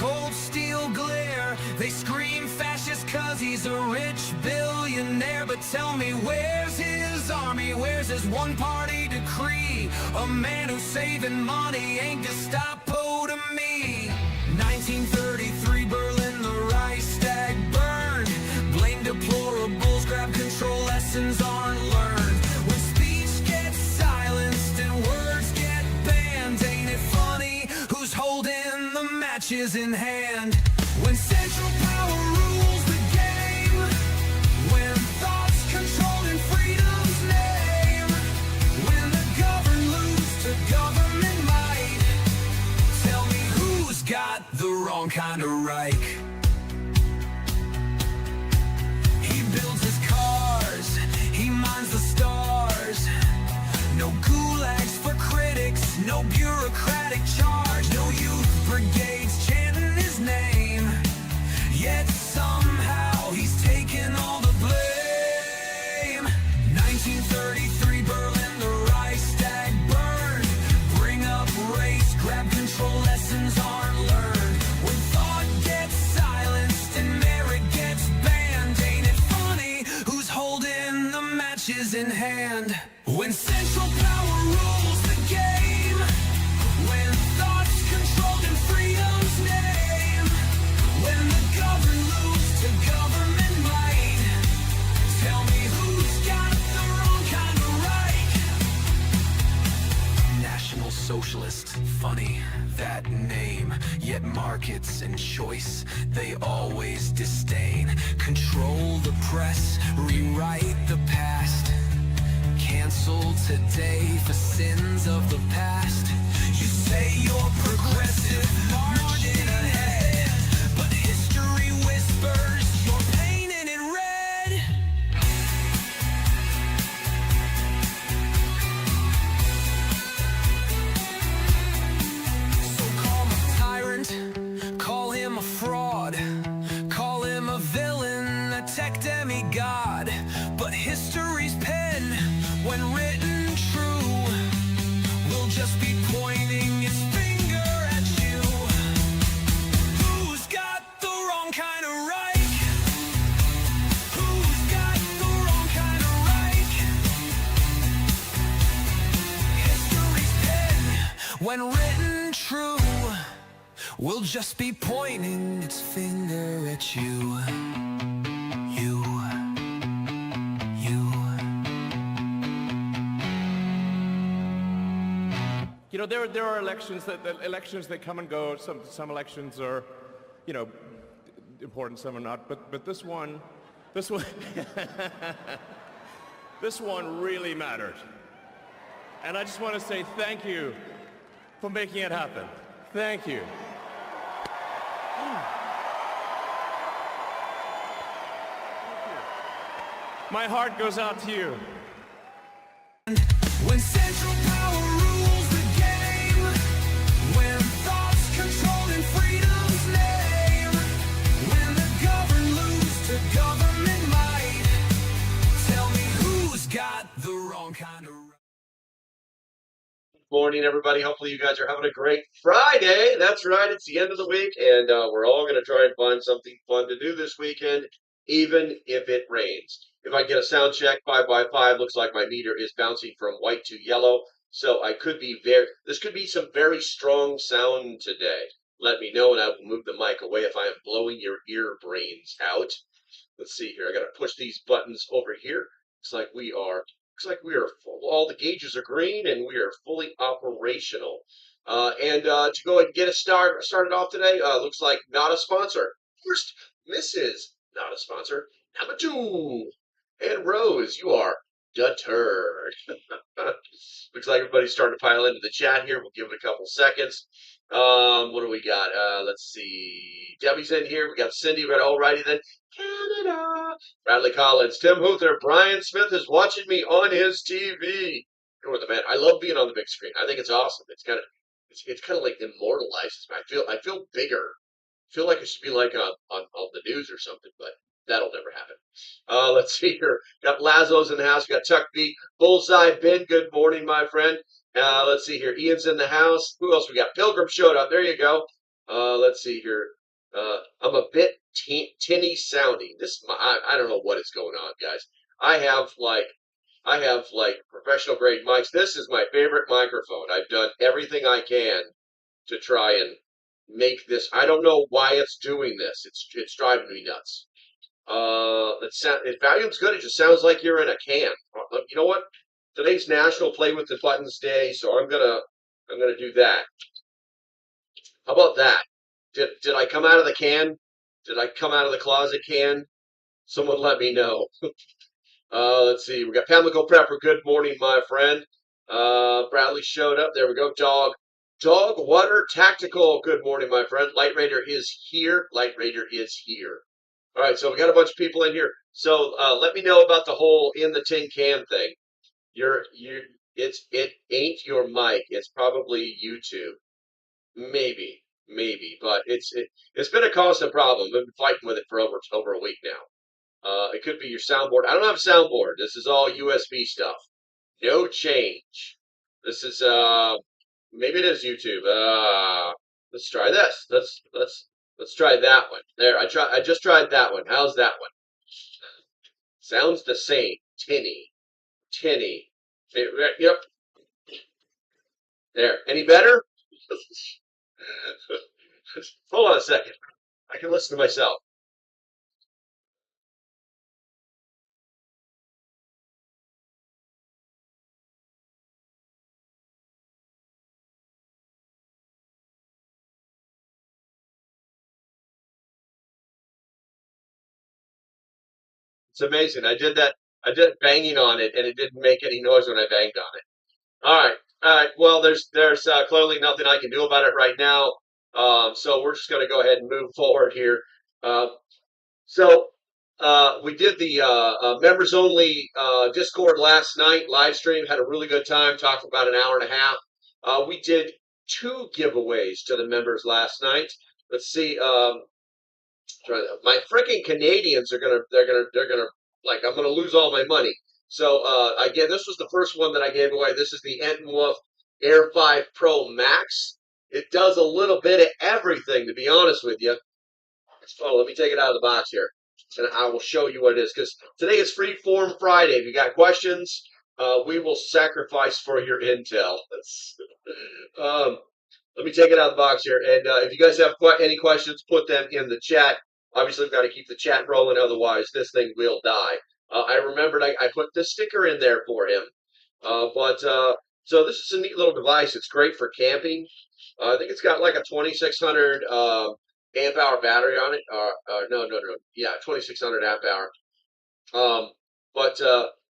cold steel glare. They scream fascist cause he's a rich billionaire. But tell me, where's his army? Where's his one-party decree? A man who's saving money ain't Gestapo to me. 1933 Berlin, the Reichstag burned. Blame deplorables, grab control, lessons aren't learned. When speech gets silenced and words get banned, ain't it funny who's holding the matches in hand? When central power rules the game, when thoughts controlled in freedom's name, when the governed lose to government might, tell me who's got the wrong kind of Reich? He builds his cars, he mines the stars. No gulags for critics, no bureaucratic charge, no youth brigades chanting his name. Yet somehow he's taking all the blame. 1933 Berlin, the Reichstag burned. Bring up race, grab control, lessons aren't learned. When thought gets silenced and merit gets banned, ain't it funny who's holding the matches in hand? When central power rules the game, when thoughts controlled in freedom's name, when the governed lose to government might, tell me who's got the wrong kind of right? National Socialist, funny that name. Yet markets and choice they always disdain. Control the press, rewrite the past. Cancel today for sins of the past. You say you're progressive, marching ahead, but history whispers you're painted in red. So call him a tyrant, call him a fraud, call him a villain, a tech demigod. But history's pen, when written true, will just be pointing its finger at you. Who's got the wrong kind of Reich? Who's got the wrong kind of Reich? History's pen, when written true, will just be pointing its finger at you. You know, there are elections that come and go. Some elections are, you know, important, some are not. But this one, this one really mattered. And I just want to say thank you for making it happen. Thank you. My heart goes out to you. When central power rules the game, when thoughts controlled in freedom's name, when the governed lose to government might, tell me who's got the wrong kind of. Morning, everybody. Hopefully you guys are having a great Friday. That's right. It's the end of the week, and we're all going to try and find something fun to do this weekend, even if it rains. If I get a sound check, 5x5, looks like my meter is bouncing from white to yellow. So I could be this could be some very strong sound today. Let me know, and I will move the mic away if I am blowing your ear brains out. Let's see here. I got to push these buttons over here. Looks like we are full. All the gauges are green, and we are fully operational. To go ahead and get us started off today, looks like not a sponsor. First, Mrs. Not a sponsor. Number 2. And Rose, you are deterred. Looks like everybody's starting to pile into the chat here. We'll give it a couple seconds. What do we got? Let's see. Debbie's in here. We got Cindy. We got Alrighty then. Canada. Bradley Collins. Tim Huther. Brian Smith is watching me on his TV. You're the man. I love being on the big screen. I think it's awesome. It's kind of like immortalizes me. I feel bigger. I feel like it should be like on the news or something, but that'll never happen. Let's see here. Got Lazo's in the house. We got Tuck B. Bullseye Ben. Good morning, my friend. Let's see here. Ian's in the house. Who else we got? Pilgrim showed up. There you go. Let's see here. I'm a bit tinny sounding. I don't know what is going on, guys. I have like I have like professional grade mics. This is my favorite microphone. I've done everything I can to try and make this. I don't know why it's doing this. It's driving me nuts. It volume's good. It just sounds like you're in a can. You know what? Today's National Play with the Buttons Day, so I'm gonna do that. How about that? Did I come out of the can? Did I come out of the closet can? Someone let me know. Let's see. We got Chemical Prepper. Good morning, my friend. Bradley showed up. There we go. Dog Water Tactical. Good morning, my friend. Light Raider is here. Light Raider is here. All right, so we got a bunch of people in here. So let me know about the whole in the tin can thing. It ain't your mic. It's probably YouTube. Maybe, but it's been a constant problem. I've been fighting with it for over a week now. It could be your soundboard. I don't have a soundboard. This is all USB stuff. No change. This is maybe it is YouTube. Let's try this. Let's try that one. There, I just tried that one. How's that one? Sounds the same. Tinny. Yep. There. Any better? Hold on a second. I can listen to myself. It's amazing. I did banging on it, and it didn't make any noise when I banged on it. All right. Well, there's clearly nothing I can do about it right now. So we're just going to go ahead and move forward here. Uh, so we did the members only Discord last night live stream. Had a really good time. Talked for about an hour and a half. We did 2 giveaways to the members last night. Let's see. My freaking Canadians are they're gonna like I'm gonna lose all my money. So this was the first one that I gave away. This is the Entenwolf Air 5 Pro Max. It does a little bit of everything, to be honest with you. Oh, let me take it out of the box here, and I will show you what it is. Because today is Free Form Friday. If you got questions, we will sacrifice for your intel. um, let me take it out of the box here. And if you guys have any questions, put them in the chat. Obviously, we've got to keep the chat rolling, otherwise this thing will die. I remembered I put the sticker in there for him. So this is a neat little device. It's great for camping. I think it's got like a 2600 amp hour battery on it. No. Yeah, 2600 amp hour.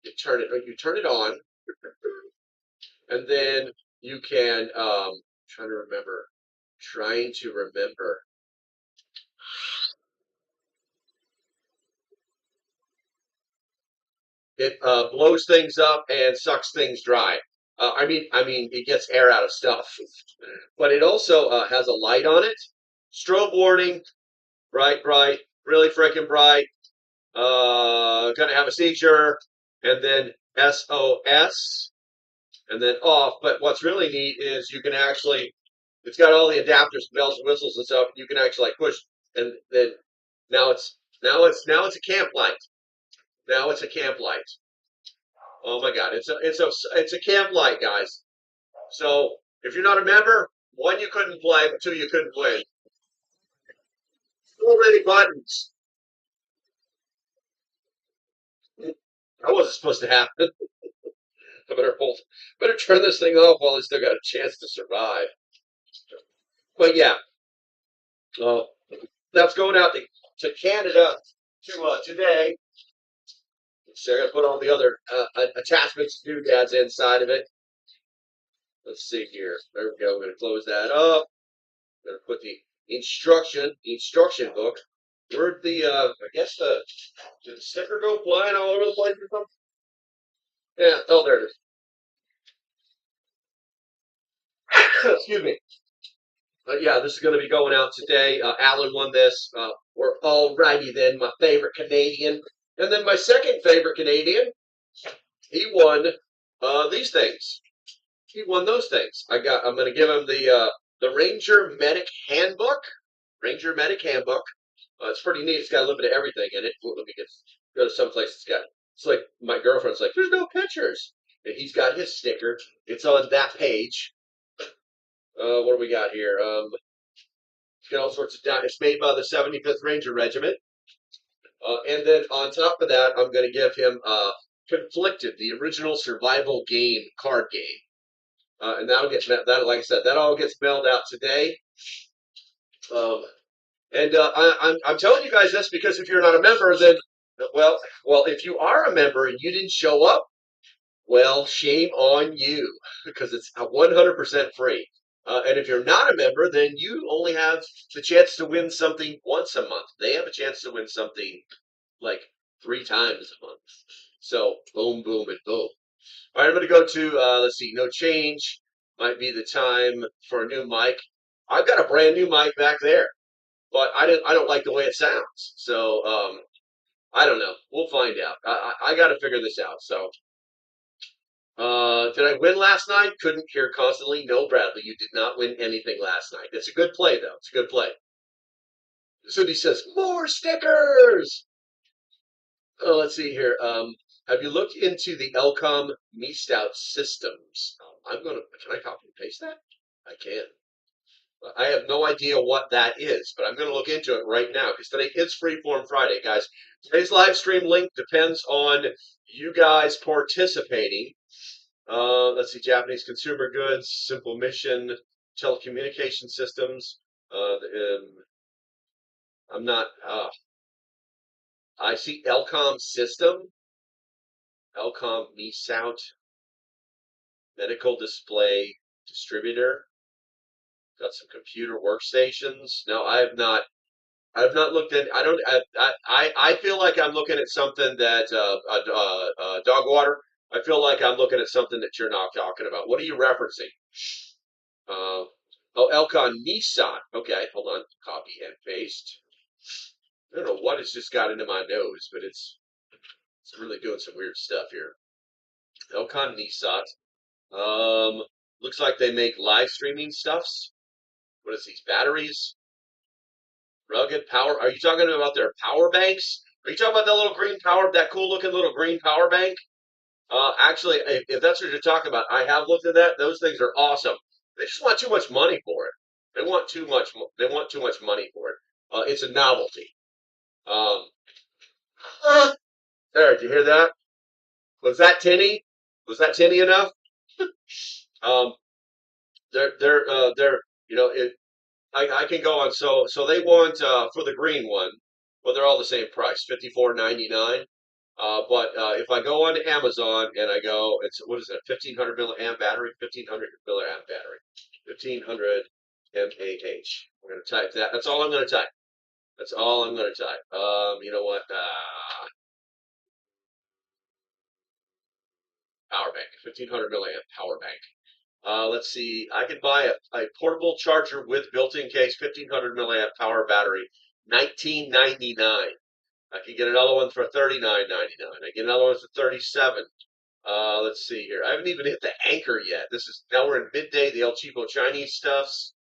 You turn it on, and then you can trying to remember. It blows things up and sucks things dry. It gets air out of stuff, but it also has a light on it. Strobe warning, bright, really freaking bright. Gonna have a seizure, and then SOS, and then off. But what's really neat is you can actually, it's got all the adapters, bells and whistles and stuff. You can actually like push, and then now it's a camp light. Now it's a camp light. Oh my God, it's a camp light, guys. So if you're not a member, 1, you couldn't play, but 2, you couldn't win. So many buttons. That wasn't supposed to happen. I better turn this thing off while I still got a chance to survive. But yeah, that's going out to Canada today. So I'm gonna put all the other attachments, doodads inside of it. Let's see here. There we go. I'm gonna close that up. I'm gonna put the instruction book. Where'd did the sticker go flying all over the place or something? Yeah, oh, there it is. Excuse me. Yeah, this is going to be going out today. Alan won this. We're alrighty then. My favorite Canadian. And then my second favorite Canadian, he won these things. He won those things. I'm going to give him the the Ranger Medic Handbook. Ranger Medic Handbook. It's pretty neat. It's got a little bit of everything in it. Let me go to some place. It's like my girlfriend's like, there's no pictures. And he's got his sticker. It's on that page. What do we got here? It's got all sorts of it's made by the 75th Ranger Regiment. And then on top of that, I'm going to give him Conflicted, the original survival game card game. And that'll get that, like I said, that all gets mailed out today. I'm telling you guys this because if you're not a member, then well, if you are a member and you didn't show up, well, shame on you because it's 100% free. And if you're not a member, then you only have the chance to win something once a month. They have a chance to win something like 3 times a month. So boom, boom, and boom. All right, I'm going to go to, let's see, no change. Might be the time for a new mic. I've got a brand new mic back there, but I don't like the way it sounds. So I don't know. We'll find out. I got to figure this out. So did I win last night? Couldn't hear constantly. No, Bradley, you did not win anything last night. It's a good play, though. It's a good play. Cindy says, more stickers! Oh, let's see here. Have you looked into the LCOM Me Stout systems? Can I copy and paste that? I can. I have no idea what that is, but I'm going to look into it right now because today is Freeform Friday, guys. Today's live stream link depends on you guys participating. Let's see, Japanese consumer goods, simple mission, telecommunication systems. I'm not. I see LCOM system, LCOM Me Stout, medical display distributor. Got some computer workstations. No, I have not. I've not looked at. I don't. I feel like I'm looking at something that dog water. I feel like I'm looking at something that you're not talking about. What are you referencing? Oh, Elcon Nissan. Okay, hold on. Copy and paste. I don't know what it's just got into my nose, but it's really doing some weird stuff here. Elcon Nissan. Looks like they make live streaming stuffs. What is these batteries? Rugged power. Are you talking about their power banks? Are you talking about that little green power, that cool looking little green power bank? Actually, if that's what you're talking about, I have looked at that. Those things are awesome. They just want too much money for it. They want too much. They want too much money for it. It's a novelty. Um, there. Did you hear that? Was that tinny? Was that tinny enough? Um, they're. You know, I can go on. So they want for the green one. Well, they're all the same price, $54.99. But if I go on Amazon and I go, it's what is it, 1500 milliamp battery, 1500 milliamp battery, 1500 mAh. We're going to type that. That's all I'm going to type. That's all I'm going to type. You know what? Power bank, 1500 milliamp power bank. Let's see. I could buy a portable charger with built-in case, 1500 milliamp power battery, $19.99. I can get another one for $39.99. I get another one for $37. Let's see here. I haven't even hit the anchor yet. Now we're in midday, the El Cheapo Chinese stuffs.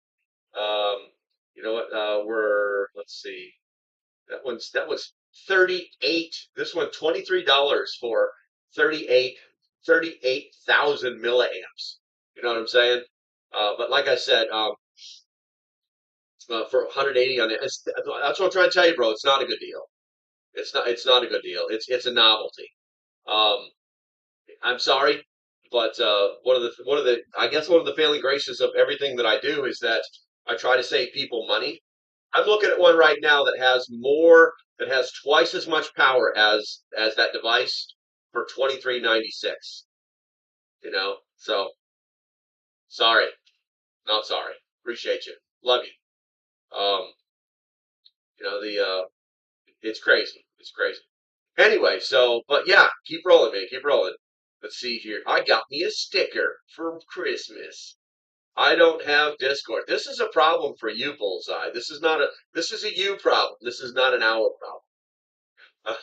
You know what? Let's see. That was 38. This one $23 for 38,000 milliamps. You know what I'm saying? But like I said, for 180 on it, that's what I'm trying to tell you, bro. It's not a good deal. It's not a good deal. It's a novelty. Um, I'm sorry, but one of the failing graces of everything that I do is that I try to save people money. I'm looking at one right now that has twice as much power as that device for $23.96. You know, so sorry, not sorry. Appreciate you, love you. You know it's crazy. It's crazy. Anyway, but yeah, keep rolling, man. Keep rolling. Let's see here. I got me a sticker for Christmas. I don't have Discord. This is a problem for you, Bullseye. This is a you problem. This is not an owl problem.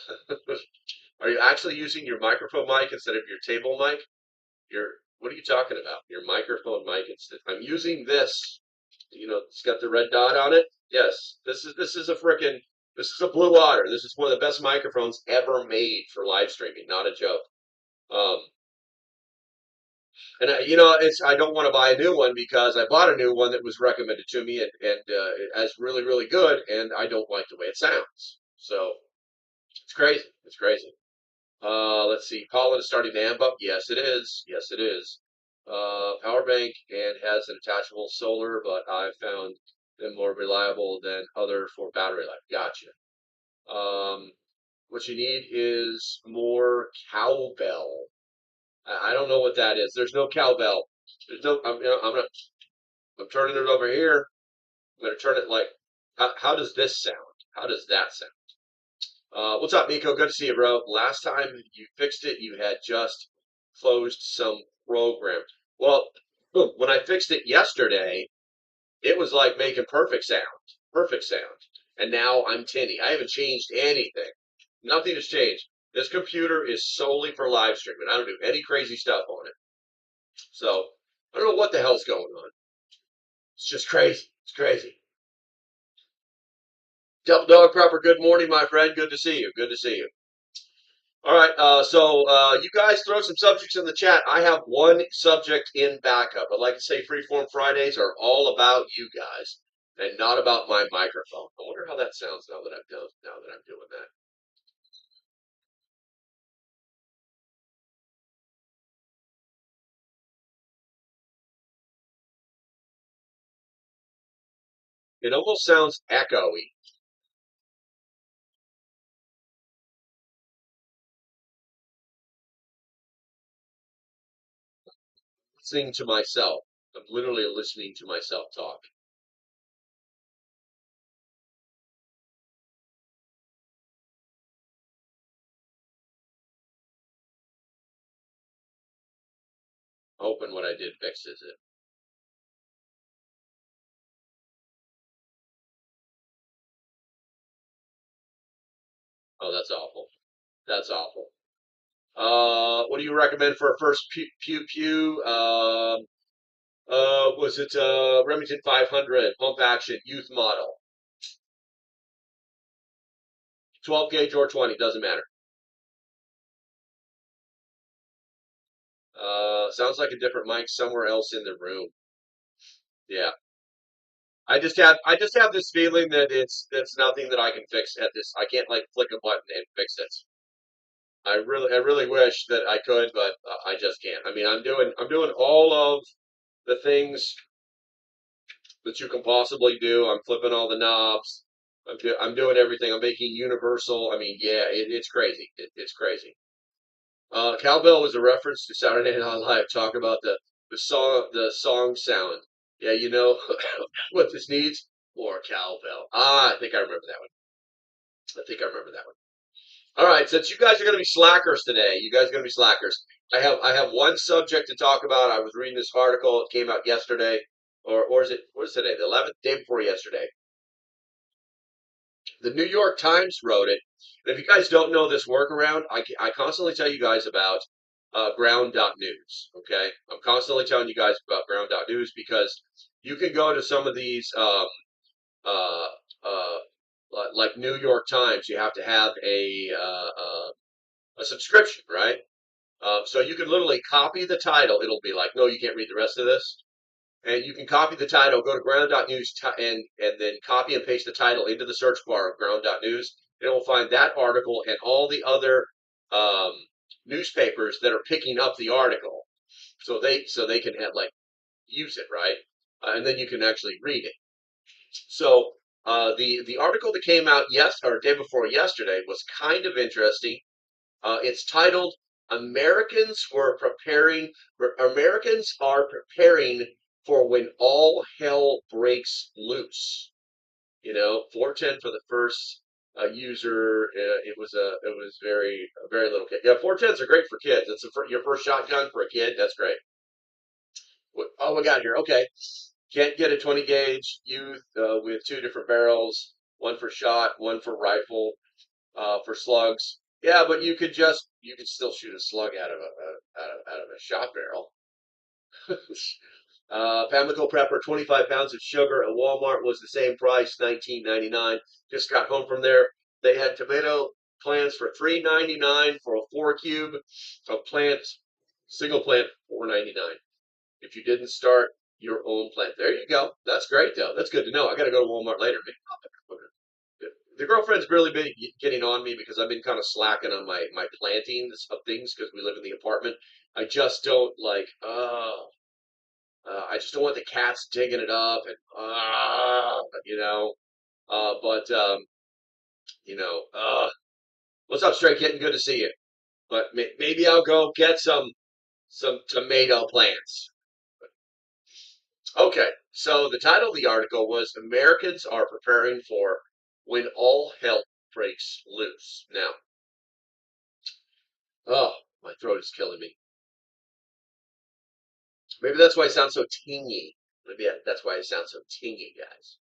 Are you actually using your microphone mic instead of your table mic? What are you talking about? Your microphone mic instead. I'm using this It's got the red dot on it. Yes, this is a Blue Otter. This is one of the best microphones ever made for live streaming. Not a joke. Um, and I don't want to buy a new one because I bought a new one that was recommended to me and it's really really good, and I don't like the way it sounds. So it's crazy. It's crazy. Let's see. Pollen is starting to amp up. Yes, it is. Yes, it is. Power bank and has an attachable solar, but I've found them more reliable than other for battery life. Gotcha. Um, what you need is more cowbell. I don't know what that is. There's no cowbell. There's no. I'm turning it over here. I'm gonna turn it like. How does this sound? How does that sound? What's up, Miko? Good to see you, bro. Last time you fixed it, you had just closed some programs. Well, when I fixed it yesterday, it was like making perfect sound, perfect sound. And now I'm tinny. I haven't changed anything. Nothing has changed. This computer is solely for live streaming. I don't do any crazy stuff on it. So I don't know what the hell's going on. It's just crazy. It's crazy. Double Dog Proper, good morning, my friend. Good to see you. Good to see you. All right, so you guys throw some subjects in the chat. I have one subject in backup. I'd like to say Freeform Fridays are all about you guys and not about my microphone. I wonder how that sounds now that I'm doing that. It almost sounds echoey. Listening to myself. I'm literally listening to myself talk. Hoping what I did fixes it. Oh, that's awful. That's awful. What do you recommend for a first pew pew? Was it Remington 500 pump action youth model? 12 gauge or 20, doesn't matter. Sounds like a different mic somewhere else in the room. Yeah. I just have this feeling that it's nothing that I can fix at this. I can't like flick a button and fix it. I really wish that I could, but I just can't. I mean, I'm doing all of the things that you can possibly do. I'm flipping all the knobs. I'm doing everything. I'm making universal. I mean, yeah, it's crazy. It's crazy. Cowbell was a reference to Saturday Night Live. Talk about the song sound. Yeah, you know what this needs? More cowbell. I think I remember that one. I think I remember that one. All right, since you guys are going to be slackers today, you guys are going to be slackers. I have one subject to talk about. I was reading this article. It came out yesterday, or is it what is today? The 11th, day before yesterday. The New York Times wrote it. And if you guys don't know this workaround, I constantly tell you guys about ground.news. Okay, I'm constantly telling you guys about ground.news because you can go to some of these uh, uh, like New York Times. You have to have a subscription, right? So you can literally copy the title. It'll be like, no, you can't read the rest of this. And you can copy the title, go to ground.news and then copy and paste the title into the search bar of ground.news. And it will find that article and all the other um, newspapers that are picking up the article. So they can have, like use it, right? And then you can actually read it. So the article that came out day before yesterday was kind of interesting. It's titled Americans are preparing for when all hell breaks loose. 410 for the first user. It was very little kid. Yeah, 410s are great for kids. It's your first shotgun for a kid. That's great. Oh, we got here. Okay, can't get a 20 gauge youth with two different barrels, one for shot, one for rifle for slugs. Yeah, but you could still shoot a slug out of a shot barrel. Pamlico Prepper, 25 pounds of sugar at Walmart was the same price, $19.99. Just got home from there. They had tomato plants for $3.99 for a 4 cube of plants, single plant, $4.99. If you didn't start your own plant, there you go. That's great though. That's good to know. I got to go to Walmart later. Maybe the girlfriend's really been getting on me because I've been kind of slacking on my planting of things because we live in the apartment. I just don't like. I just don't want the cats digging it up and you know. But you know, what's up, Stray Kitten? Good to see you. But maybe I'll go get some tomato plants. Okay, so the title of the article was Americans are preparing for when all hell breaks loose. Now, oh, my throat is killing me. Maybe that's why I sound so tingy. Maybe that's why I sound so tingy, guys.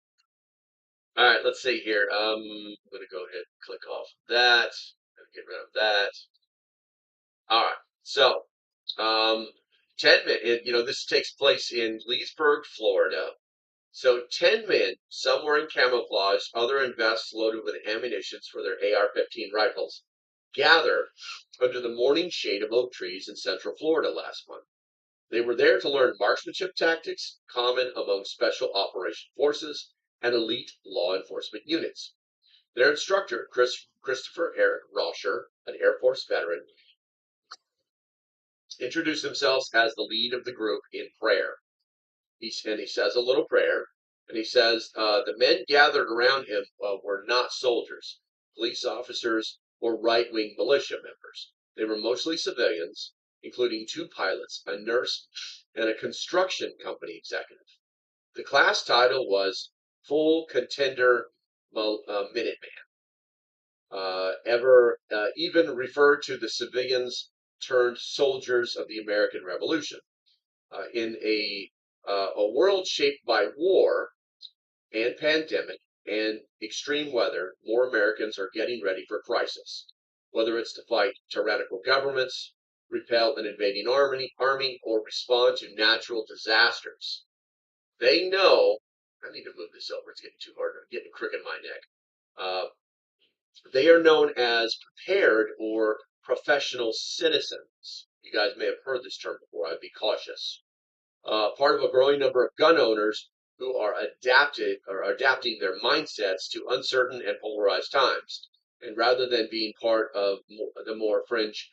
All right, let's see here. I'm going to go ahead and click off that. Get rid of that. All right, so 10 men, this takes place in Leesburg, Florida. So 10 men, some wearing camouflage, other in vests loaded with ammunition for their AR-15 rifles, gather under the morning shade of oak trees in central Florida last month. They were there to learn marksmanship tactics common among special operation forces and elite law enforcement units. Their instructor, Christopher Eric Roscher, an Air Force veteran, introduced themselves as the lead of the group in prayer. He says a little prayer, and he says the men gathered around him were not soldiers, police officers, or right-wing militia members. They were mostly civilians, including 2 pilots, a nurse, and a construction company executive. The class title was Full Contender Minuteman. Even referred to the civilians turned soldiers of the American Revolution. In a world shaped by war and pandemic and extreme weather, more Americans are getting ready for crisis, whether it's to fight tyrannical governments, repel an invading army, or respond to natural disasters. They know, I need to move this over, it's getting too hard, I'm getting a crick in my neck. They are known as prepared or professional citizens. You guys may have heard this term before, I'd be cautious. Part of a growing number of gun owners who are adapting their mindsets to uncertain and polarized times. And rather than being part of the more fringe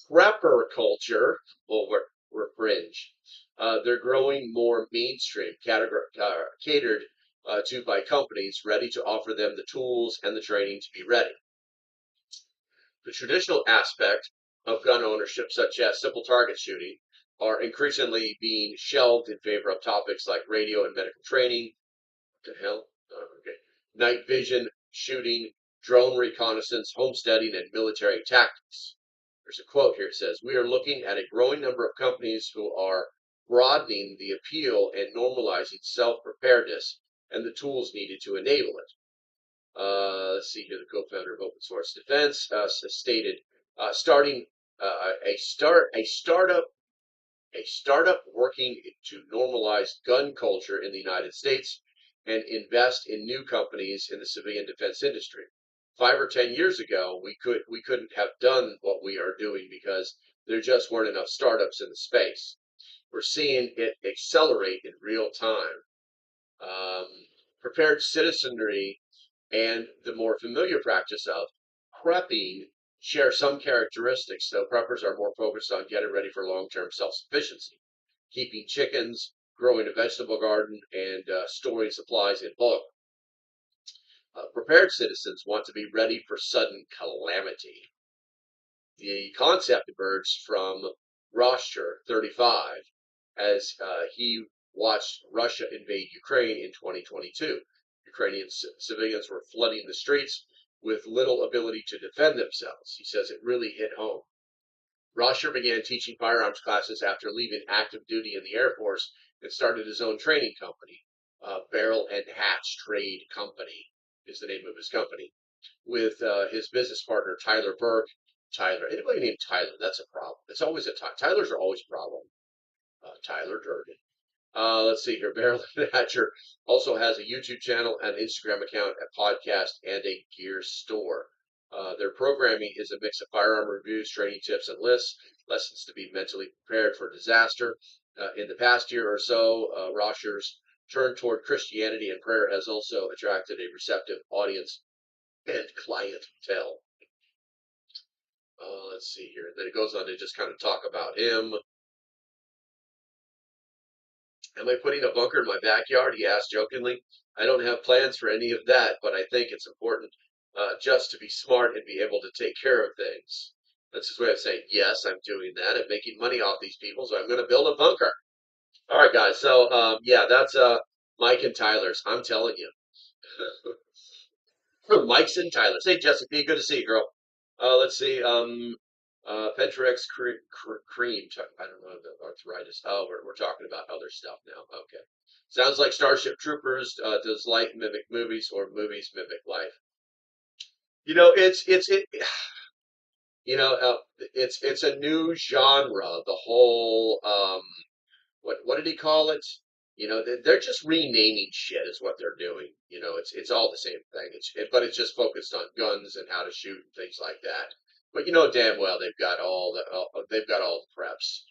prepper culture, well, we're fringe, they're growing more mainstream, catered to by companies ready to offer them the tools and the training to be ready. The traditional aspect of gun ownership, such as simple target shooting, are increasingly being shelved in favor of topics like radio and medical training. What the hell? Okay. Night vision, shooting, drone reconnaissance, homesteading, and military tactics. There's a quote here. It says, "We are looking at a growing number of companies who are broadening the appeal and normalizing self-preparedness and the tools needed to enable it." Let's see here. The co-founder of Open Source Defense stated, starting a startup working to normalize gun culture in the United States and invest in new companies in the civilian defense industry. 5 or 10 years ago, we couldn't have done what we are doing because there just weren't enough startups in the space. We're seeing it accelerate in real time. Prepared citizenry and the more familiar practice of prepping share some characteristics, though preppers are more focused on getting ready for long-term self-sufficiency, keeping chickens, growing a vegetable garden, and storing supplies in bulk. Prepared citizens want to be ready for sudden calamity. The concept emerged from Roscher, 35, as he watched Russia invade Ukraine in 2022. Ukrainian civilians were flooding the streets with little ability to defend themselves. He says it really hit home. Roscher began teaching firearms classes after leaving active duty in the Air Force and started his own training company. Barrel and Hatch Trade Company is the name of his company, with his business partner Tyler Burke. Anybody named Tyler, that's a problem. It's always a Tylers are always a problem. Tyler Durden. Let's see here. Barrel Hatcher also has a YouTube channel, an Instagram account, a podcast, and a gear store. Their programming is a mix of firearm reviews, training tips, and lists, lessons to be mentally prepared for disaster. In the past year or so, Rosher's turn toward Christianity and prayer has also attracted a receptive audience and clientele. Let's see here. Then it goes on to just kind of talk about him. Am I putting a bunker in my backyard? He asked jokingly. I don't have plans for any of that, but I think it's important just to be smart and be able to take care of things. That's his way of saying, yes, I'm doing that. I'm making money off these people, so I'm going to build a bunker. All right, guys. So, yeah, that's Mike and Tyler's. I'm telling you. Mike's and Tyler's. Hey, Jessica, good to see you, girl. Let's see. Ventrex cream. I don't know the arthritis. Oh, we're talking about other stuff now. Okay. Sounds like Starship Troopers. Does life mimic movies or movies mimic life? You know, it's a new genre. The whole what did he call it? They're just renaming shit is what they're doing. It's all the same thing. But it's just focused on guns and how to shoot and things like that. But you know damn well they've got all the preps.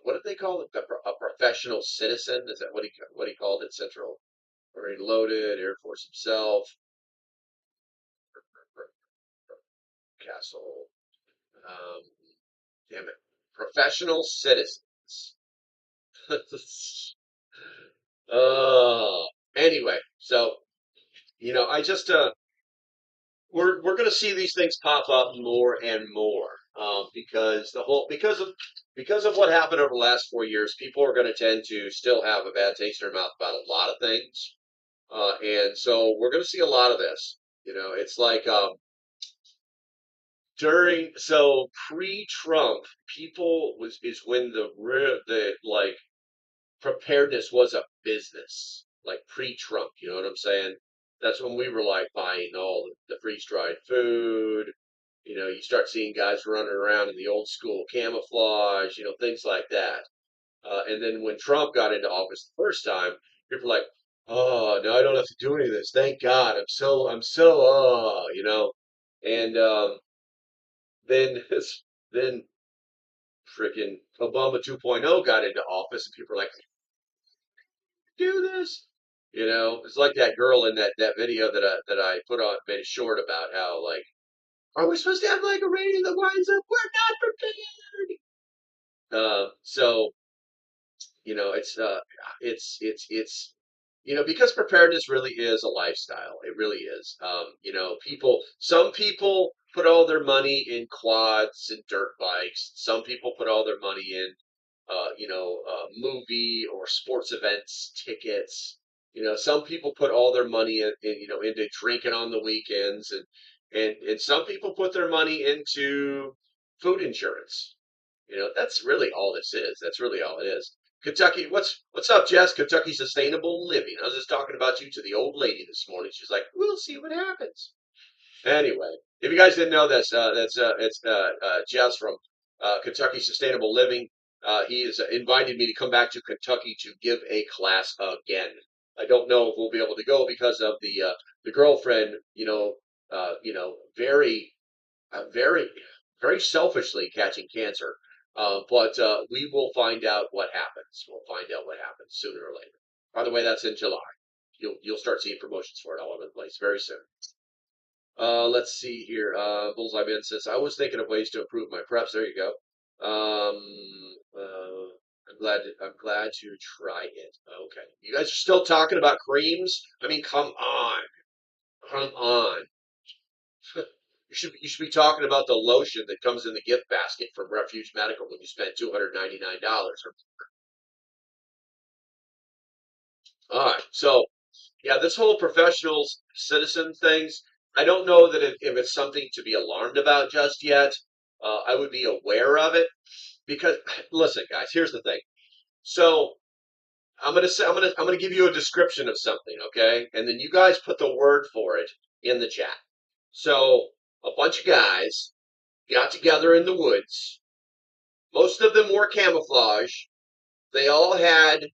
What did they call it? A professional citizen? Is that what he called it? Central or loaded Air Force himself. Castle. Um, Damn it. Professional citizens. Anyway, so I just we're going to see these things pop up more and more because because of what happened over the last 4 years, people are going to tend to still have a bad taste in their mouth about a lot of things, and so we're going to see a lot of this. It's like pre-Trump, people is when the like preparedness was a business, like pre-Trump. You know what I'm saying? That's when we were like buying all the freeze-dried food. You start seeing guys running around in the old school camouflage, things like that. And then when Trump got into office the first time, people were like, "Oh, no, I don't have to do any of this. Thank God. And then then freaking Obama 2.0 got into office, and people were like, do this. It's like that girl in that video that I put on made a short about how like, are we supposed to have like a radio that winds up? We're not prepared. So it's because preparedness really is a lifestyle. It really is. Some people put all their money in quads and dirt bikes. Some people put all their money in movie or sports events tickets. Some people put all their money into drinking on the weekends, and some people put their money into food insurance. That's really all this is. That's really all it is. Kentucky, what's up, Jess? Kentucky Sustainable Living. I was just talking about you to the old lady this morning. She's like, "We'll see what happens." Anyway, if you guys didn't know this, it's Jess from Kentucky Sustainable Living. He has invited me to come back to Kentucky to give a class again. I don't know if we'll be able to go because of the girlfriend. Very, very, very selfishly catching cancer. But we will find out what happens. We'll find out what happens sooner or later. By the way, that's in July. You'll start seeing promotions for it all over the place very soon. Let's see here. Bullseye Ben says, I was thinking of ways to improve my preps. There you go. I'm glad to try it. Okay. You guys are still talking about creams? I mean, come on. Come on. You should be talking about the lotion that comes in the gift basket from Refuge Medical when you spend $299. All right. So, yeah, this whole professional citizen things, I don't know that if it's something to be alarmed about just yet. I would be aware of it because, listen, guys, here's the thing. So I'm gonna give you a description of something, okay? And then you guys put the word for it in the chat. So a bunch of guys got together in the woods. Most of them wore camouflage. They all had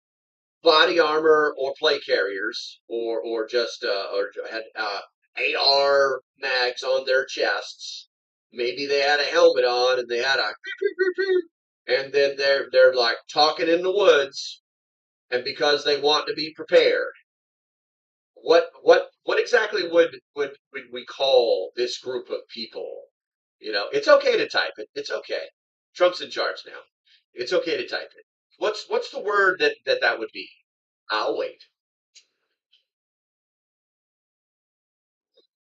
body armor or plate carriers, or just or had AR mags on their chests. Maybe they had a helmet on and they had a and then they're like talking in the woods, and because they want to be prepared. What exactly would we call this group of people? It's okay to type it. It's okay. Trump's in charge now. It's okay to type it. What's the word that would be? I'll wait.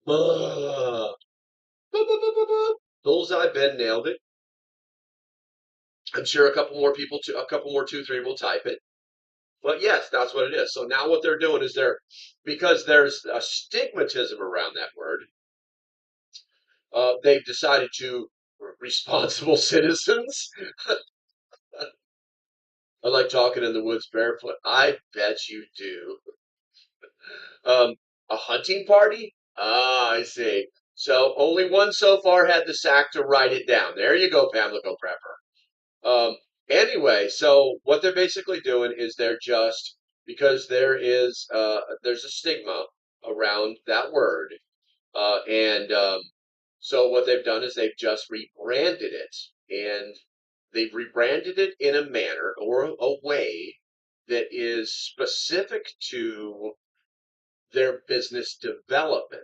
Boop, boop, boop, boop, boop. Bullseye. Ben nailed it. I'm sure a couple more people, a couple more 2-3 will type it. But yes, that's what it is. So now what they're doing is because there's a stigmatism around that word, they've decided to responsible citizens. I like talking in the woods barefoot. I bet you do. Um, a hunting party? Ah, I see. So only one so far had the sack to write it down. There you go, Pamela Prepper. Anyway, so what they're basically doing is they're just because there's a stigma around that word, and so what they've done is they've just rebranded it, and they've rebranded it in a manner or a way that is specific to their business development.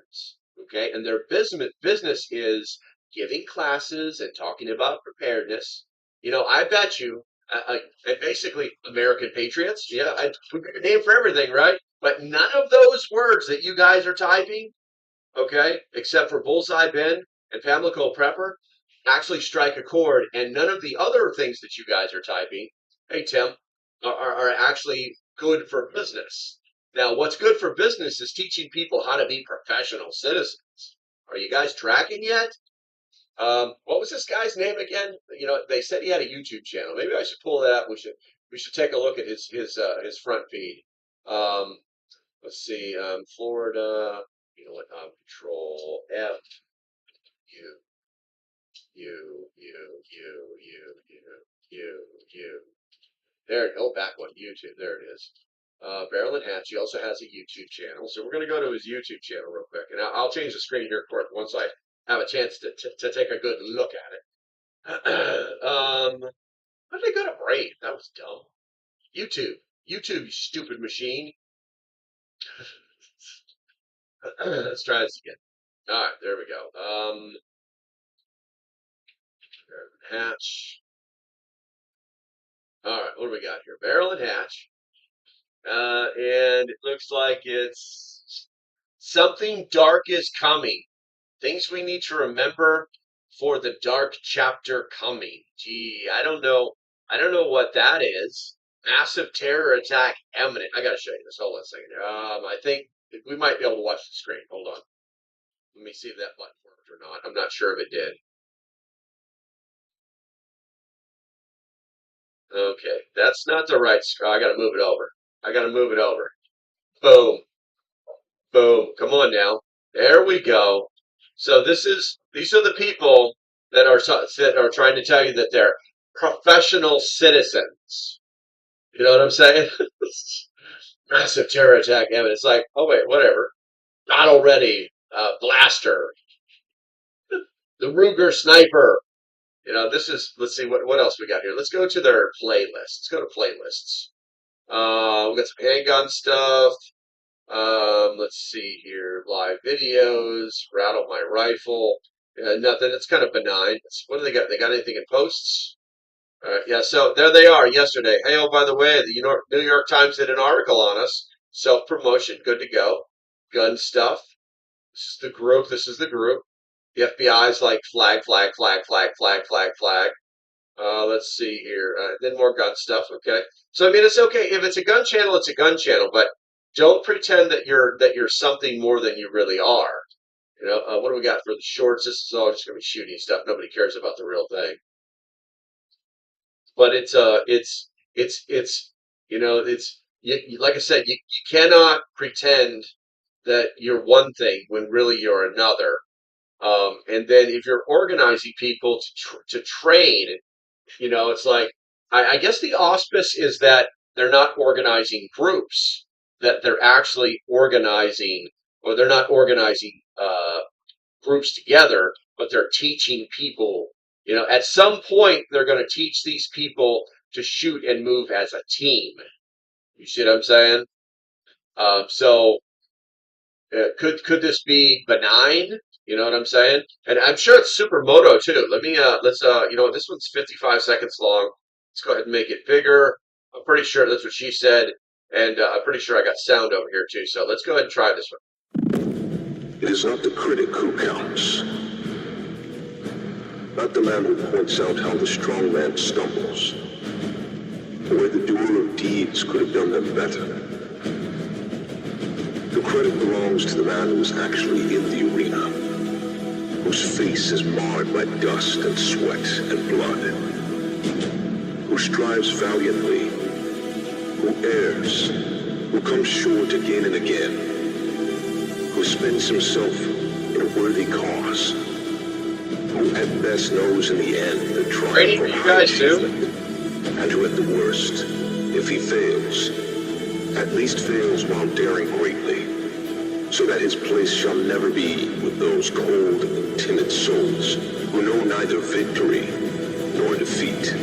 Okay, and their business is giving classes and talking about preparedness. I bet you, and basically American patriots. Yeah, we got a name for everything, right? But none of those words that you guys are typing, okay, except for Bullseye Ben and Pamela Prepper, actually strike a chord, and none of the other things that you guys are typing, hey Tim, are actually good for business. Now, what's good for business is teaching people how to be professional citizens. Are you guys tracking yet? What was this guy's name again? They said he had a YouTube channel. Maybe I should pull that up. We should take a look at his front feed. Um, let's see. Florida. You know what? Control F. U. U. U. U. U. U. U. U. There. Oh, back one. YouTube. There it is. Barrel and Hatch. He also has a YouTube channel. So we're going to go to his YouTube channel real quick, and I'll change the screen here, Court, once I have a chance to take a good look at it. How did I go to Brave? That was dumb. YouTube, you stupid machine. Let's try this again. All right, there we go. Hatch. All right, what do we got here? Barrel and Hatch. And it looks like it's something dark is coming. Things we need to remember for the dark chapter coming. Gee, I don't know. I don't know what that is. Massive terror attack imminent. I gotta show you this. Hold on a second. I think we might be able to watch the screen. Hold on. Let me see if that button worked or not. I'm not sure if it did. Okay, that's not the right screen. I gotta move it over. I gotta move it over. Boom. Boom. Come on now. There we go. So these are the people that are trying to tell you that they're professional citizens. You know what I'm saying? Massive terror attack. Yeah, it's like, oh wait, whatever. Battle ready. Blaster. The Ruger sniper. This is. Let's see what else we got here. Let's go to their playlist. Let's go to playlists. We got some handgun stuff. Let's see here. Live videos. Rattle my rifle. Nothing. It's kind of benign. What do they got? They got anything in posts? All right. Yeah. So there they are yesterday. Hey, oh, by the way, the New York Times did an article on us. Self promotion. Good to go. Gun stuff. This is the group. This is the group. The FBI's like flag, flag, flag, flag, flag, flag, flag. Let's see here. Then more gun stuff. Okay. So I mean, it's okay if it's a gun channel. It's a gun channel, but don't pretend that you're something more than you really are. What do we got for the shorts? This is all just gonna be shooting stuff. Nobody cares about the real thing. But it's like I said, you cannot pretend that you're one thing when really you're another. And then if you're organizing people to train, it's like I guess the auspice is that they're not organizing groups, that they're actually organizing, or they're not organizing groups together, but they're teaching people. At some point, they're going to teach these people to shoot and move as a team. You see what I'm saying? So could this be benign? You know what I'm saying? And I'm sure it's supermoto too. Let's this one's 55 seconds long. Let's go ahead and make it bigger. I'm pretty sure that's what she said, and I'm pretty sure I got sound over here too. So let's go ahead and try this one. It is not the critic who counts, not the man who points out how the strong man stumbles, or where the doer of deeds could have done them better. The credit belongs to the man who is actually in the arena, whose face is marred by dust and sweat and blood, who strives valiantly, who errs, who comes short again and again, who spends himself in a worthy cause, who at best knows in the end the triumph of high achievement, and who at the worst, if he fails, at least fails while daring greatly, so that his place shall never be with those cold and timid souls who know neither victory nor defeat.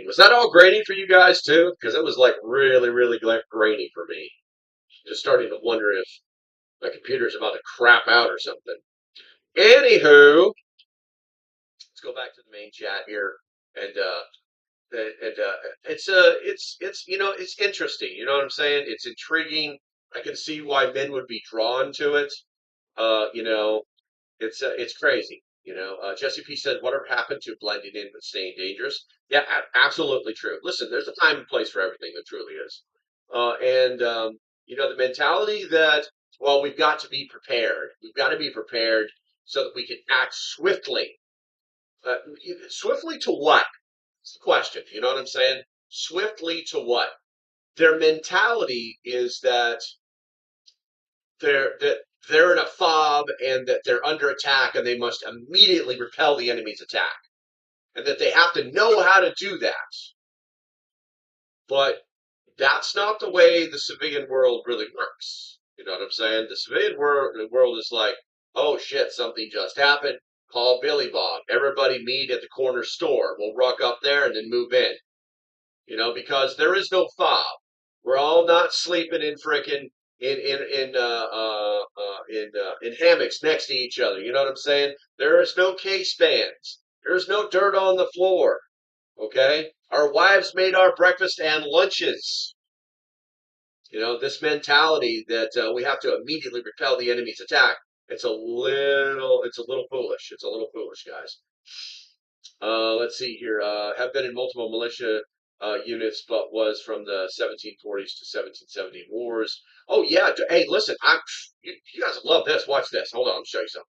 Was that all grainy for you guys too? Because it was like really, really grainy for me. Just starting to wonder if my computer's about to crap out or something. Anywho, let's go back to the main chat here, and it's interesting. You know what I'm saying? It's intriguing. I can see why men would be drawn to it. It's crazy. Jesse P said, "Whatever happened to blending in but staying dangerous?" Yeah, absolutely true. Listen, there's a time and place for everything. There truly is. The mentality that, well, we've got to be prepared. We've got to be prepared so that we can act swiftly. Swiftly to what? It's the question. You know what I'm saying? Swiftly to what? Their mentality is that they're in a fob and that they're under attack and they must immediately repel the enemy's attack, and that they have to know how to do that. But that's not the way the civilian world really works. You know what I'm saying? The civilian world is like, oh shit, something just happened. Call Billy Bob. Everybody meet at the corner store. We'll ruck up there and then move in. Because there is no fob. We're all not sleeping in frickin' in hammocks next to each other. You know what I'm saying? There is no case bands. There's no dirt on the floor. Okay? Our wives made our breakfast and lunches. This mentality that we have to immediately repel the enemy's attack. It's a little foolish. It's a little foolish, guys. Let's see here. Have been in multiple militia units, but was from the 1740s to 1770 wars. Oh yeah. Hey, listen. You guys love this. Watch this. Hold on. I'll show you something.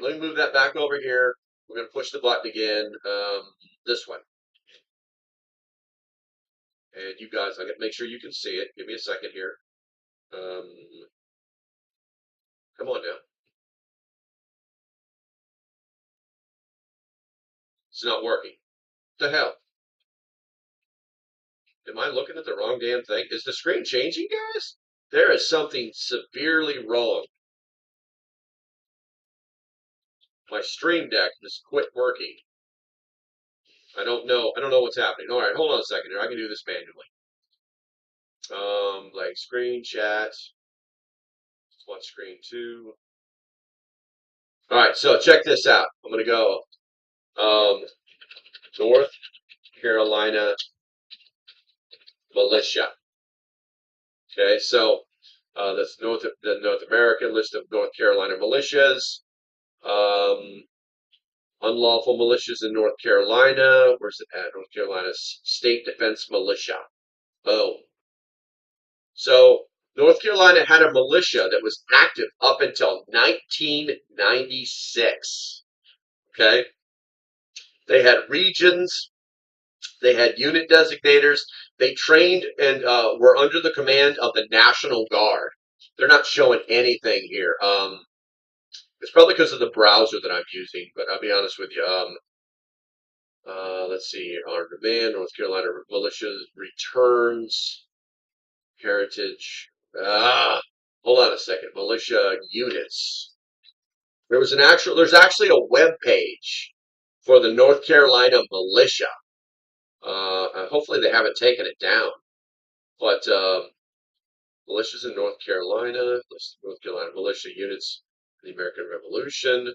Let me move that back over here. We're gonna push the button again. This one. And you guys, I got to make sure you can see it. Give me a second here. Come on now. It's not working. What the hell? Am I looking at the wrong damn thing? Is the screen changing, guys? There is something severely wrong. My stream deck just quit working. I don't know what's happening. All right, hold on a second here. I can do this manually. Like screen chat. Watch screen 2. All right, so check this out. I'm gonna go North Carolina militia. Okay, so that's the North American list of North Carolina militias. Unlawful militias in North Carolina. Where's it at? North Carolina State Defense Militia. Boom. So North Carolina had a militia that was active up until 1996. Okay? They had regions. They had unit designators. They trained and were under the command of the National Guard. They're not showing anything here. It's probably because of the browser that I'm using, but I'll be honest with you. Let's see, Armed Demand, North Carolina Militia returns, Heritage. Hold on a second. Militia units. There's actually a web page for the North Carolina Militia. Hopefully they haven't taken it down. But militias in North Carolina, North Carolina militia units, the American Revolution,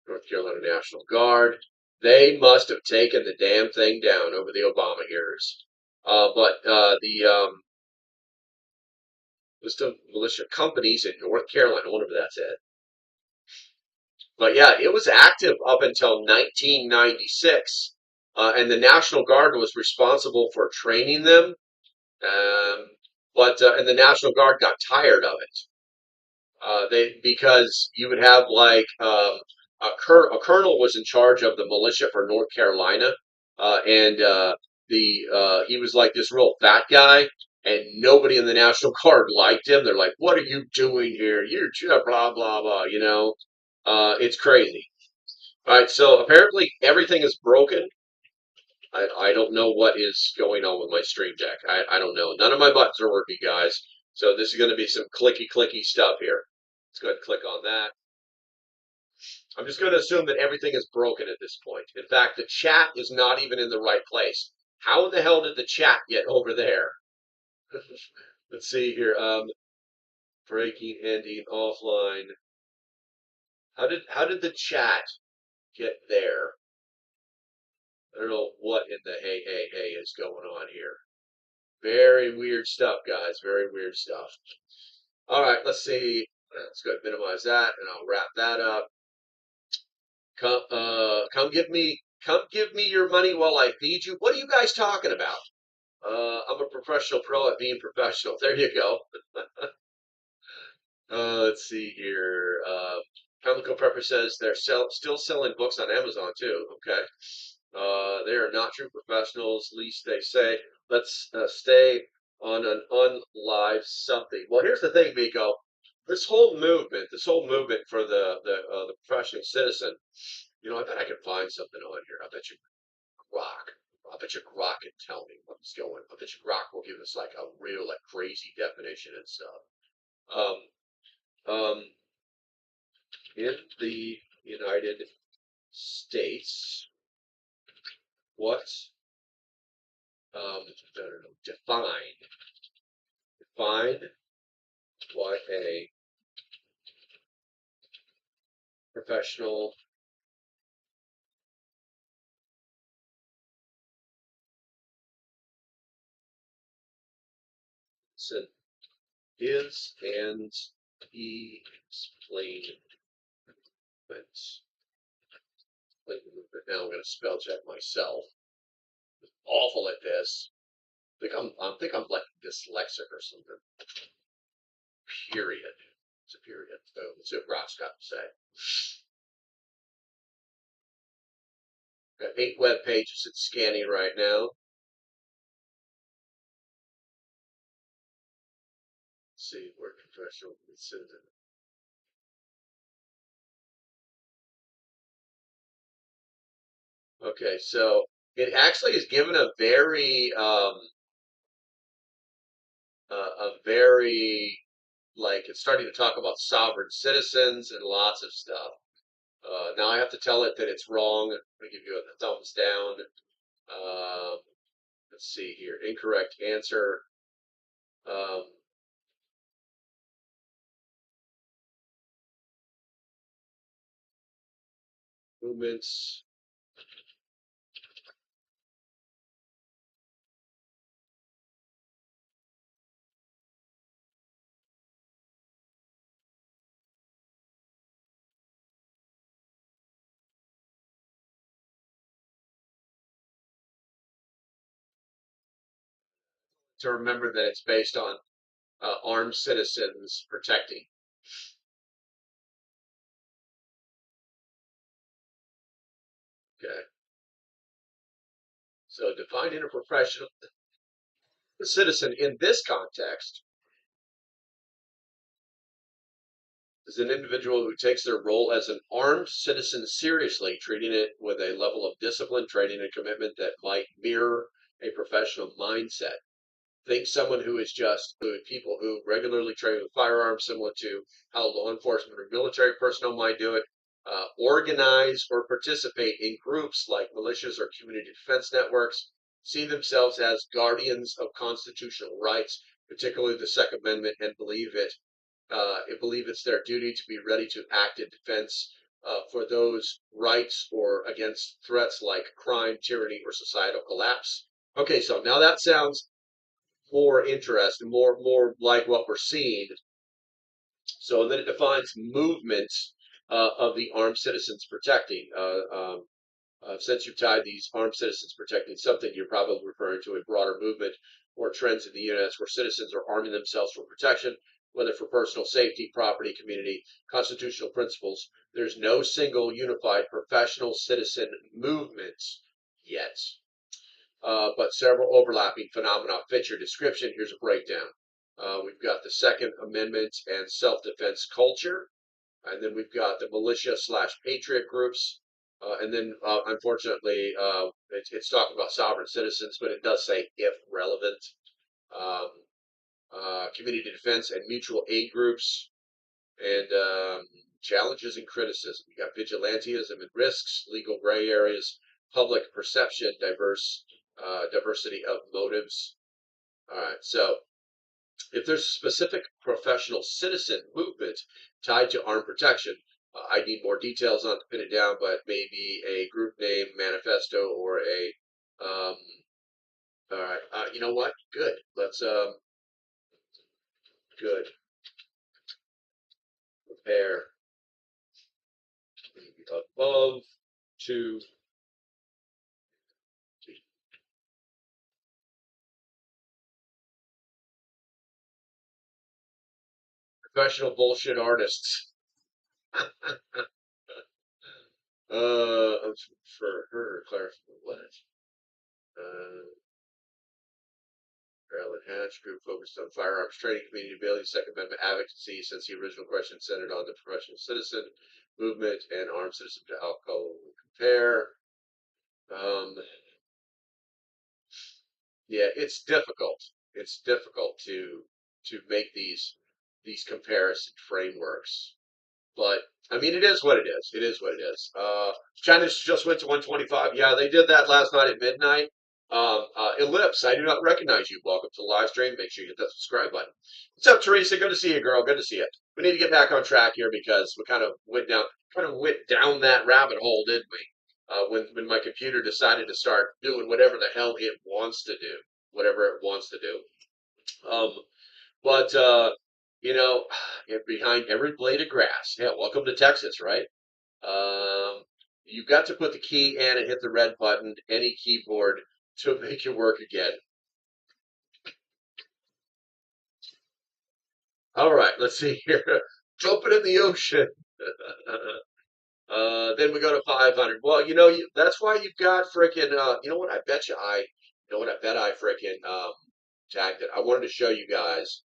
North Carolina National Guard. They must have taken the damn thing down over the Obama years. But the list of militia companies in North Carolina, I wonder if that's it. But yeah, it was active up until 1996, and the National Guard was responsible for training them. And the National Guard got tired of it. Because you would have like a colonel was in charge of the militia for North Carolina, and he was like this real fat guy, and nobody in the National Guard liked him. They're like, "What are you doing here? You're blah blah blah." It's crazy. All right, so apparently everything is broken. I don't know what is going on with my stream deck. I don't know. None of my buttons are working, guys. So this is going to be some clicky stuff here. Let's go ahead and click on that. I'm just going to assume that everything is broken at this point. In fact, the chat is not even in the right place. How in the hell did the chat get over there? Let's see here. Breaking, ending, offline. How did the chat get there? I don't know what in the hey is going on here. Very weird stuff, guys. Very weird stuff. All right, let's see. Let's go ahead and minimize that, and I'll wrap that up. Come give me your money while I feed you. What are you guys talking about? I'm a professional pro at being professional. There you go. Let's see here. LOCALPREPPER says they're still selling books on Amazon too. Okay. They are not true professionals, least they say. Let's stay on an unlive something. Well, here's the thing, Miko. This whole movement for the professional citizen. I bet I can find something on here. I bet you Grok can tell me what's going. I bet you Grok will give us like a real, like crazy definition and stuff. In the United States, what define what a professional is and explain it. Now I'm going to spell check myself. I'm awful at this. I think I'm like dyslexic or something. Period. It's a period. So let's see what Rock's got to say. Got 8 web pages it's scanning right now. Let's see, word professional citizen. Okay, so it actually is given a very like it's starting to talk about sovereign citizens and lots of stuff. Now I have to tell it that it's wrong. I'm going to give you a thumbs down. Let's see here. Incorrect answer. Movements. To remember that it's based on armed citizens protecting. Okay. So defining a professional citizen in this context is an individual who takes their role as an armed citizen seriously, treating it with a level of discipline, training, and commitment that might mirror a professional mindset. Think someone who is just people who regularly train with firearms, similar to how law enforcement or military personnel might do it, organize or participate in groups like militias or community defense networks, see themselves as guardians of constitutional rights, particularly the Second Amendment, and believe it's their duty to be ready to act in defense for those rights or against threats like crime, tyranny, or societal collapse. Okay, so now that sounds more interesting, more like what we're seeing. So and then it defines movements of the armed citizens protecting. Since you've tied these armed citizens protecting something, you're probably referring to a broader movement or trends in the units where citizens are arming themselves for protection, whether for personal safety, property, community, constitutional principles. There's no single unified professional citizen movement yet, but several overlapping phenomena fit your description. Here's a breakdown. We've got the Second Amendment and self-defense culture, and then we've got the militia/patriot groups, and then unfortunately, it's talking about sovereign citizens, but it does say if relevant. Um, Community defense and mutual aid groups, and challenges and criticism. We got vigilantism and risks, legal gray areas, public perception, diversity of motives. All right, so if there's a specific professional citizen movement tied to armed protection, I need more details on to pin it down, but maybe a group name, manifesto, or a all right, you know what? Good. Let's good. Prepare above to professional bullshit artists. For her clarification, what? Carolyn Hatch group focused on firearms training, community ability, Second Amendment advocacy, since the original question centered on the professional citizen movement and armed citizen to alcohol compare. Yeah, it's difficult. It's difficult to make these comparison frameworks. But I mean, it is what it is. It is what it is. China just went to 125. Yeah, they did that last night at midnight. Ellipse, I do not recognize you. Welcome to the live stream. Make sure you hit that subscribe button. What's up, Teresa? Good to see you, girl. Good to see you. We need to get back on track here because we kind of went down that rabbit hole, didn't we? When my computer decided to start doing whatever the hell it wants to do, whatever it wants to do. But you know, behind every blade of grass. Yeah, welcome to Texas, right? You've got to put the key in and hit the red button, any keyboard, to make it work again. All right, let's see here. Jumping in the ocean. Then we go to 500. Well, that's why you've got freaking, you know what? I bet I freaking tagged it. I wanted to show you guys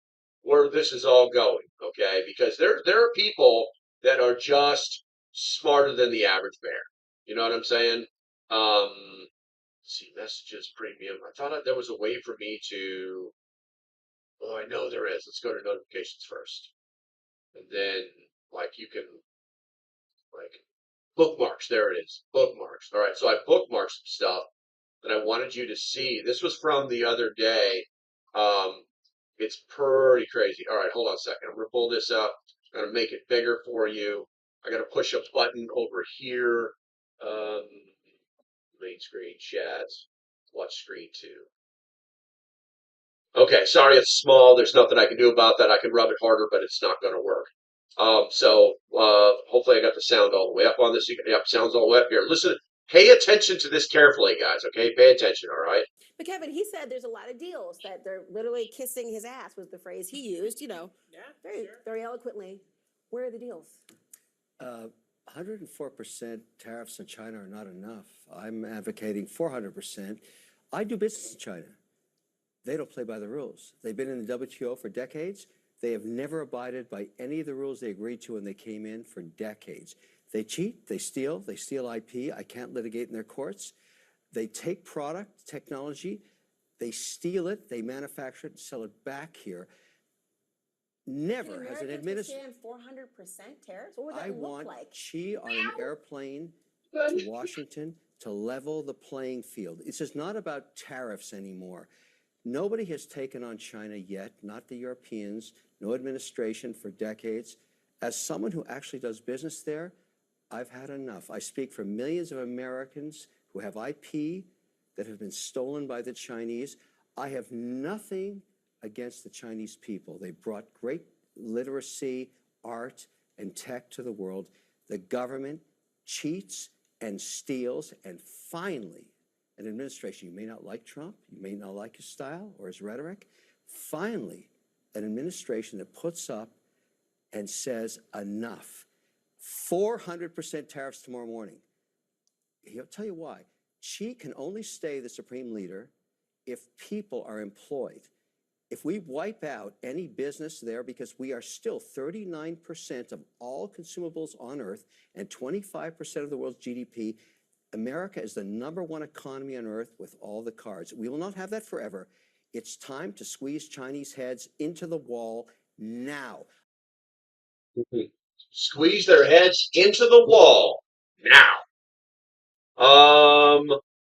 where this is all going, okay? Because there are people that are just smarter than the average bear. You know what I'm saying? Let's see, messages premium. I thought there was a way for me to. Oh, I know there is. Let's go to notifications first, and then you can bookmarks. There it is, bookmarks. All right, so I bookmarked some stuff that I wanted you to see. This was from the other day. It's pretty crazy. All right, hold on a second. I'm gonna pull this up. I'm gonna make it bigger for you. I gotta push a button over here. Main screen, chat, watch screen 2. Okay, sorry it's small. There's nothing I can do about that. I can rub it harder, but it's not gonna work. So hopefully I got the sound all the way up on this. Yep, sound's all the way up here. Listen, pay attention to this carefully, guys. Okay, pay attention. All right. But Kevin, he said there's a lot of deals that they're literally kissing his ass was the phrase he used, very eloquently. Where are the deals? 104% tariffs on China are not enough. I'm advocating 400%. I do business in China. They don't play by the rules. They've been in the WTO for decades. They have never abided by any of the rules they agreed to when they came in for decades. They cheat, they steal IP. I can't litigate in their courts. They take product, technology, they steal it, they manufacture it, and sell it back here. Never has an administration. 400% tariffs? What would that I look want like? Xi on an airplane to Washington to level the playing field. This is not about tariffs anymore. Nobody has taken on China yet, not the Europeans, no administration for decades. As someone who actually does business there, I've had enough. I speak for millions of Americans who have IP that have been stolen by the Chinese. I have nothing against the Chinese people. They brought great literacy, art, and tech to the world. The government cheats and steals, and finally, an administration, you may not like Trump, you may not like his style or his rhetoric, finally, an administration that puts up and says enough. 400% tariffs tomorrow morning. He'll tell you why. Xi can only stay the supreme leader if people are employed. If we wipe out any business there, because we are still 39% of all consumables on Earth and 25% of the world's GDP, America is the #1 economy on Earth with all the cards. We will not have that forever. It's time to squeeze Chinese heads into the wall now. Squeeze their heads into the wall now.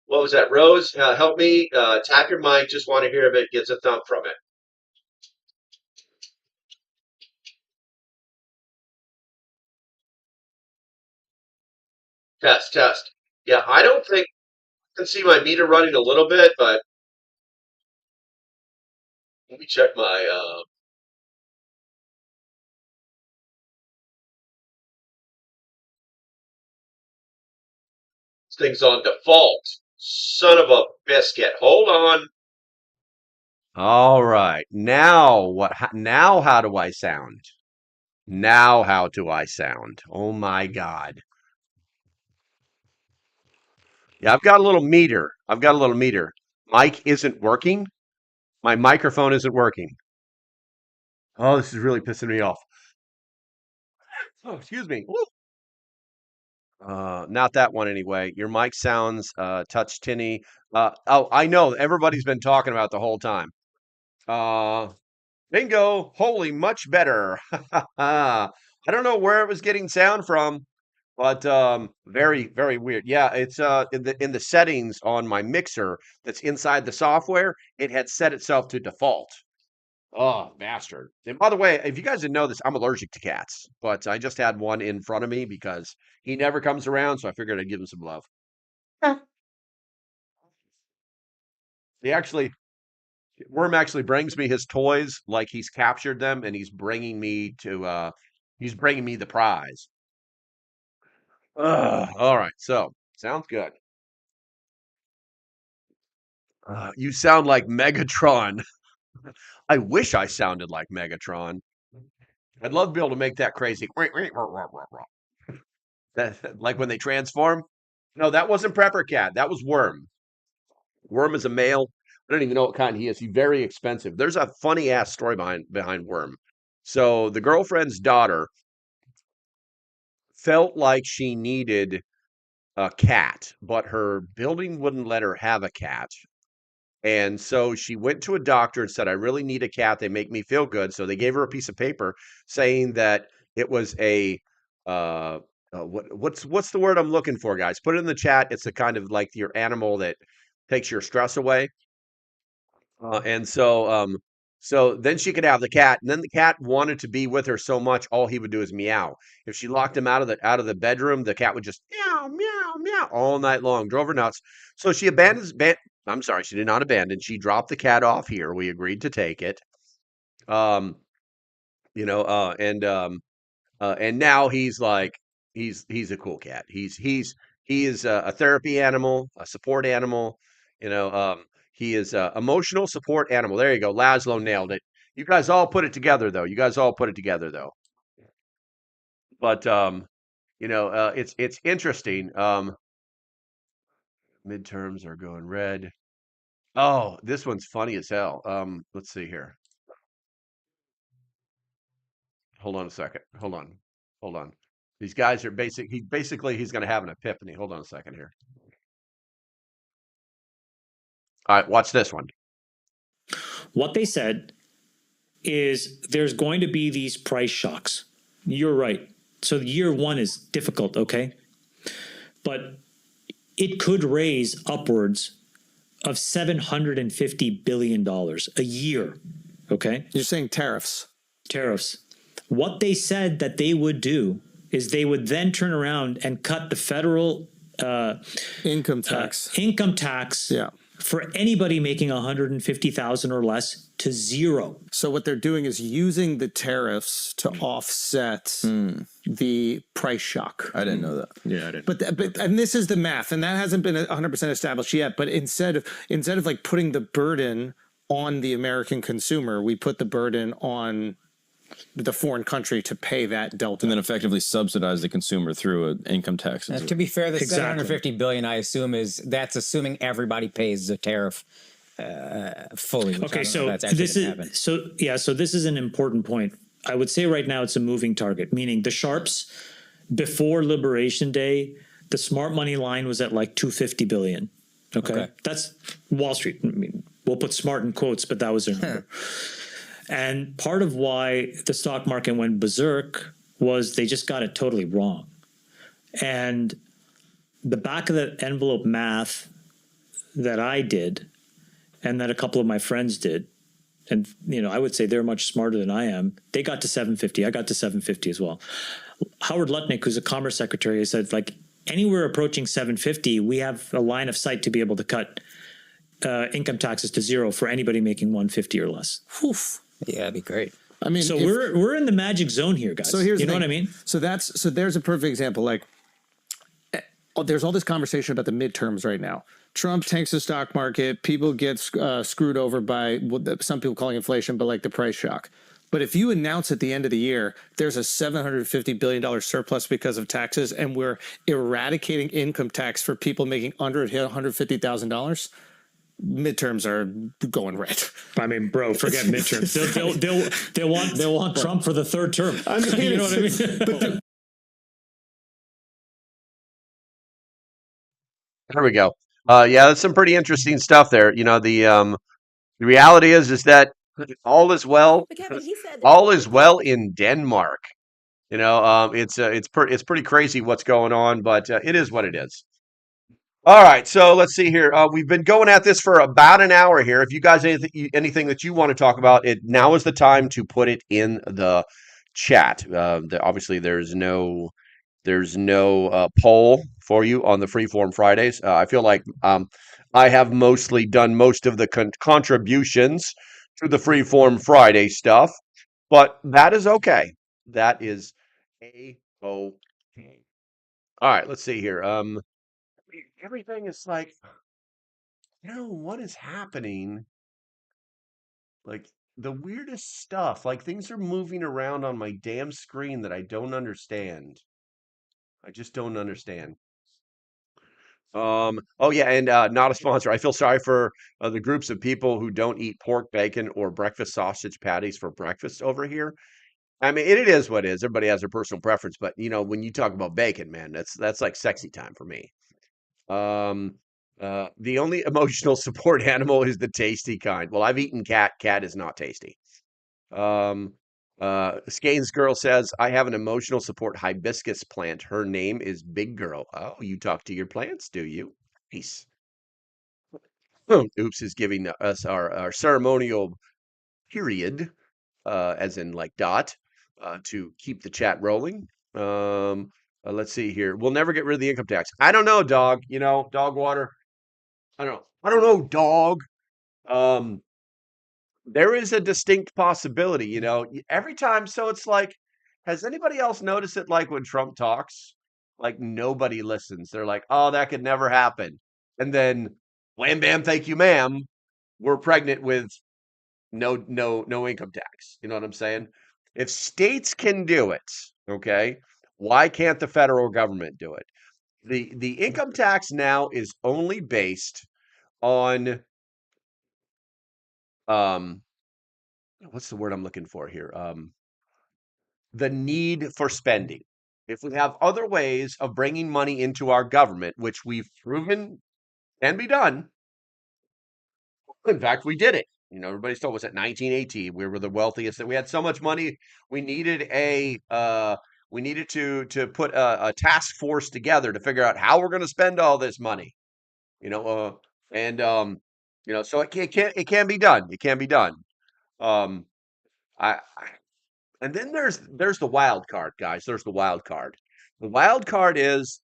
What was that? Rose, help me. Tap your mic. Just want to hear if it gets a thump from it. Test, test. Yeah, I don't think I can see my meter running a little bit, but let me check my. This thing's on default. Son of a biscuit. Hold on. All right. Now what? Now how do I sound? Now how do I sound? Oh my God. Yeah, I've got a little meter. I've got a little meter. Mic isn't working. My microphone isn't working. Oh, this is really pissing me off. Oh, excuse me. Woo. Not that one anyway. Your mic sounds touch tinny. Oh, I know. Everybody's been talking about the whole time. Uh, Bingo. Holy, much better. I don't know where it was getting sound from, but very, very weird. Yeah, it's in the settings on my mixer that's inside the software, it had set itself to default. Oh, bastard. And by the way, if you guys didn't know this, I'm allergic to cats, but I just had one in front of me because he never comes around, so I figured I'd give him some love. Huh. He actually Worm actually brings me his toys like he's captured them and he's bringing me the prize. All right, so sounds good. You sound like Megatron. I wish I sounded like Megatron. I'd love to be able to make that crazy. Like when they transform. No, that wasn't Prepper Cat. That was Worm. Worm is a male. I don't even know what kind he is. He's very expensive. There's a funny ass story behind Worm. So the girlfriend's daughter felt like she needed a cat, but her building wouldn't let her have a cat. And so she went to a doctor and said, I really need a cat. They make me feel good. So they gave her a piece of paper saying that it was a what's the word I'm looking for, guys? Put it in the chat. It's a kind of like your animal that takes your stress away. And so then she could have the cat, and then the cat wanted to be with her so much, all he would do is meow. If she locked him out of the bedroom, the cat would just meow, meow, meow all night long, drove her nuts. So she I'm sorry, she did not abandon. She dropped the cat off here. We agreed to take it. Um, you know, and now he's like he's a cool cat. He is a therapy animal, a support animal. You know, he is a emotional support animal. There you go. Laszlo nailed it. You guys all put it together though. You guys all put it together though. But it's interesting. Midterms are going red. Oh, this one's funny as hell. Let's see here. Hold on a second. Hold on. Hold on. These guys are he's going to have an epiphany. Hold on a second here. All right, watch this one. What they said is there's going to be these price shocks. You're right. So year one is difficult, okay? But it could raise upwards of $750 billion a year, okay? You're saying tariffs. Tariffs. What they said that they would do is they would then turn around and cut the federal Income tax. income tax for anybody making 150,000 or less to zero. So what they're doing is using the tariffs to offset the price shock. I didn't know that. Yeah, I didn't. But and this is the math, and that hasn't been 100% established yet. But instead of like putting the burden on the American consumer, we put the burden on the foreign country to pay that delta, and then effectively subsidize the consumer through an income tax. To be fair, the $750 billion, I assume, that's assuming everybody pays the tariff fully. Okay, so this is an important point. I would say right now it's a moving target, meaning the sharps before Liberation Day, the smart money line was at like 250 billion. Okay. That's Wall Street. I mean, we'll put smart in quotes, but that was their number. And part of why the stock market went berserk was they just got it totally wrong. And the back of the envelope math that I did and that a couple of my friends did, and I would say they're much smarter than I am, they got to 750. I got to 750 as well. Howard Lutnick, who's a commerce secretary, said like anywhere approaching 750, we have a line of sight to be able to cut income taxes to zero for anybody making 150 or less. Oof. Yeah, that'd be great. I mean, so we're in the magic zone here, guys. So here's what I mean. So there's a perfect example. Like, there's all this conversation about the midterms right now. Trump tanks the stock market. People get screwed over by what some people calling inflation, but like the price shock. But if you announce at the end of the year there's a $750 billion surplus because of taxes, and we're eradicating income tax for people making under $150,000. Midterms are going red. I mean, bro, forget midterms. They'll want Trump for the third term. I mean, you know what I mean? There we go. Yeah, that's some pretty interesting stuff there. The reality is that all is well. Kevin, he said All is well in Denmark. It's pretty crazy what's going on, but it is what it is. All right, so let's see here. We've been going at this for about an hour here. If you guys anything that you want to talk about, now is the time to put it in the chat. Obviously, there's no poll for you on the Freeform Fridays. I feel like I have mostly done most of the contributions to the Freeform Friday stuff, but that is okay. That is a-okay. All right, let's see here. Everything is like, what is happening? Like the weirdest stuff. Like things are moving around on my damn screen that I don't understand. I just don't understand. Oh yeah, and not a sponsor. I feel sorry for the groups of people who don't eat pork, bacon, or breakfast sausage patties for breakfast over here. I mean, it is what it is. Everybody has their personal preference, but when you talk about bacon, man, that's like sexy time for me. The only emotional support animal is the tasty kind. Well, I've eaten cat. Cat is not tasty. Skane's girl says, I have an emotional support hibiscus plant. Her name is Big Girl. Oh, you talk to your plants, do you? Peace. Oops is giving us our ceremonial period, as in like dot, to keep the chat rolling. Let's see here. We'll never get rid of the income tax. I don't know, dog. Dog water. I don't know, dog. There is a distinct possibility, every time. So it's like, has anybody else noticed it? Like when Trump talks, like nobody listens. They're like, oh, that could never happen. And then wham, bam, thank you, ma'am. We're pregnant with no income tax. You know what I'm saying? If states can do it, okay, why can't the federal government do it? The income tax now is only based on what's the word I'm looking for here? the need for spending. If we have other ways of bringing money into our government, which we've proven can be done, in fact, we did it. Everybody's told us at 1918 we were the wealthiest. That we had so much money, we needed to put a task force together to figure out how we're going to spend all this money. And so it can be done. It can be done. Um, I and then there's the wild card, guys. There's the wild card. The wild card is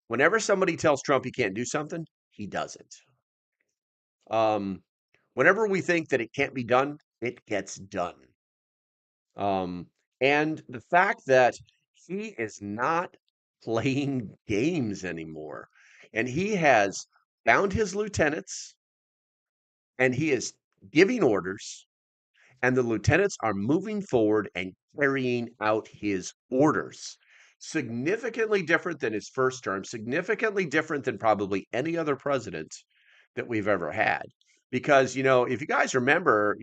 whenever somebody tells Trump he can't do something, he doesn't. Whenever we think that it can't be done, it gets done. And the fact that he is not playing games anymore, and he has found his lieutenants, and he is giving orders, and the lieutenants are moving forward and carrying out his orders. Significantly different than his first term, significantly different than probably any other president that we've ever had. Because, if you guys remember,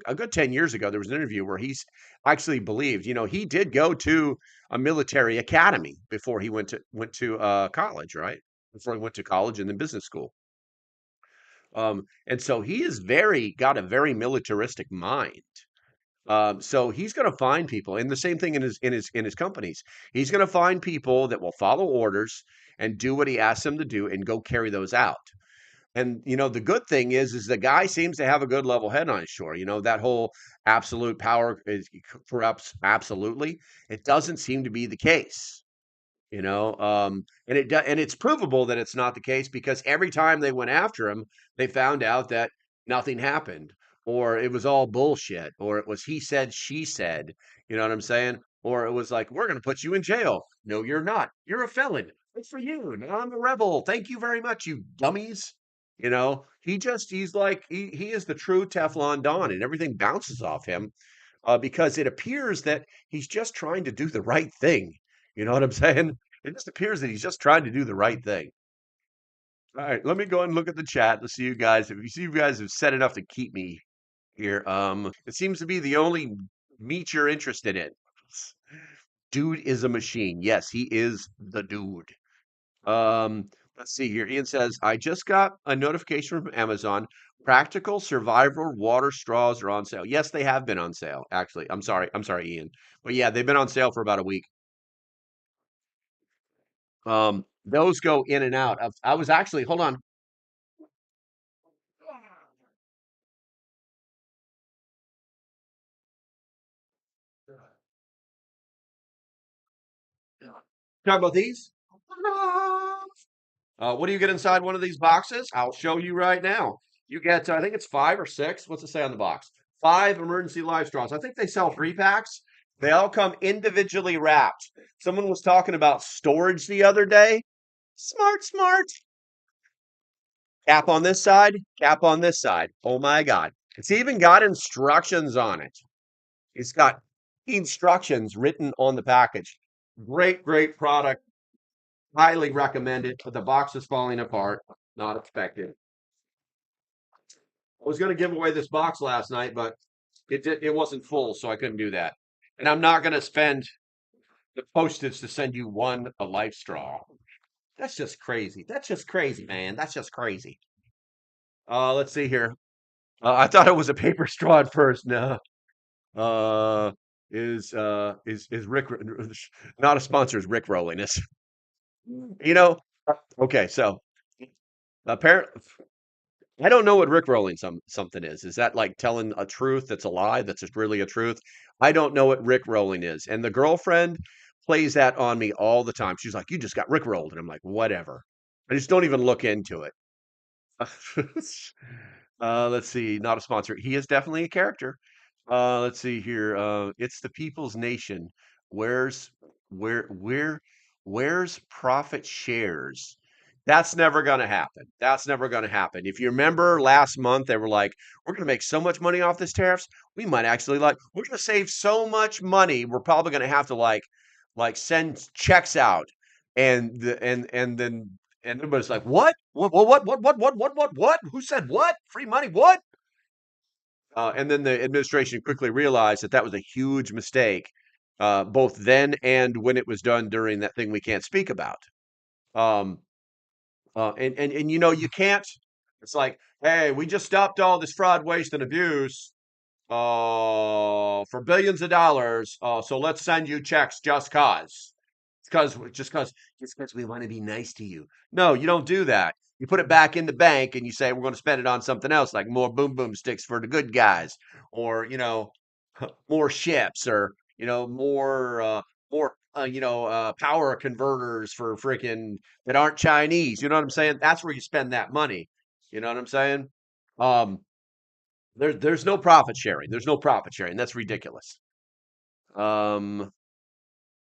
a good 10 years ago, there was an interview where he's actually believed, he did go to a military academy before he went to college, right? Before he went to college and then business school. And so he is got a very militaristic mind. So he's going to find people, and the same thing in his companies. He's going to find people that will follow orders and do what he asks them to do and go carry those out. And the good thing is the guy seems to have a good level head on his shore. That whole absolute power corrupts absolutely. It doesn't seem to be the case. And it's provable that it's not the case because every time they went after him, they found out that nothing happened, or it was all bullshit, or it was he said, she said. You know what I'm saying? Or it was like, we're going to put you in jail. No, you're not. You're a felon. Good for you. No, I'm a rebel. Thank you very much, you dummies. He's like he is the true Teflon Don, and everything bounces off him because it appears that he's just trying to do the right thing. You know what I'm saying? It just appears that he's just trying to do the right thing. All right, let me go and look at the chat to see you guys. If you see you guys have said enough to keep me here, it seems to be the only meat you're interested in. Dude is a machine. Yes, he is the dude. Let's see here. Ian says, I just got a notification from Amazon. Practical survivor water straws are on sale. Yes, they have been on sale, actually. I'm sorry, Ian. But yeah, they've been on sale for about a week. Those go in and out. I was actually, hold on. Talk about these. What do you get inside one of these boxes? I'll show you right now. You get, I think it's 5 or 6. What's it say on the box? 5 emergency life straws. I think they sell 3 packs. They all come individually wrapped. Someone was talking about storage the other day. Smart. Cap on this side, cap on this side. Oh my God. It's even got instructions on it. It's got instructions written on the package. Great product. Highly recommend it, but the box is falling apart. Not expected. I was going to give away this box last night, but it wasn't full, so I couldn't do that. And I'm not going to spend the postage to send you a life straw. That's just crazy. That's just crazy, man. That's just crazy. Let's see here. I thought it was a paper straw at first. No. Is Rick not a sponsor? Is Rick rolling this? Okay, so apparently I don't know what Rick rolling something is. Is that like telling a truth that's a lie that's just really a truth? I don't know what Rick rolling is. And the girlfriend plays that on me all the time. She's like, "You just got Rick rolled," and I'm like, "Whatever." I just don't even look into it. Let's see. Not a sponsor. He is definitely a character. Let's see here. It's the People's Nation. Where's profit shares? That's never going to happen. That's never going to happen. If you remember last month, they were like, we're going to make so much money off this tariffs. We might actually we're going to save so much money. We're probably going to have to like send checks out. And then everybody's like, what? What? Who said what? Free money? What? And then the administration quickly realized that was a huge mistake. both then and when it was done during that thing we can't speak about. Um, and you know, you can't. It's like, hey, we just stopped all this fraud, waste, and abuse for billions of dollars. So let's send you checks just cause. Just because we want to be nice to you. No, you don't do that. You put it back in the bank and you say we're going to spend it on something else, like more boom boom sticks for the good guys, or more ships, or more power converters for freaking that aren't Chinese. You know what I'm saying? That's where you spend that money. You know what I'm saying? Um, there's no profit sharing. There's no profit sharing. That's ridiculous. Um,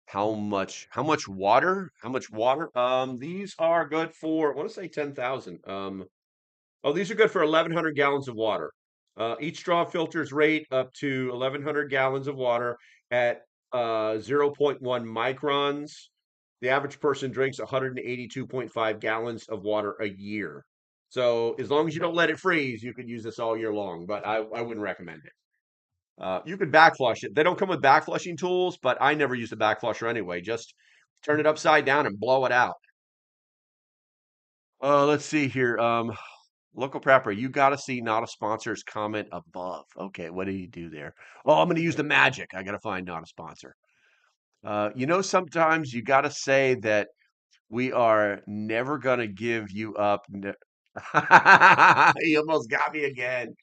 how much water? How much water? These are good for, I want to say 10,000. Oh, these are good for 1,100 gallons of water. Each straw filters rate up to 1,100 gallons of water at 0.1 microns. The average person drinks 182.5 gallons of water a year. So as long as you don't let it freeze, you could use this all year long, but I wouldn't recommend it. You could backflush it. They don't come with backflushing tools, but I never use a backflusher anyway. Just turn it upside down and blow it out. Let's see here. Local prepper, you got to see not a sponsor's comment above. Okay, what do you do there? Oh, I'm going to use the magic. I got to find not a sponsor. Sometimes you got to say that we are never going to give you up. He almost got me again.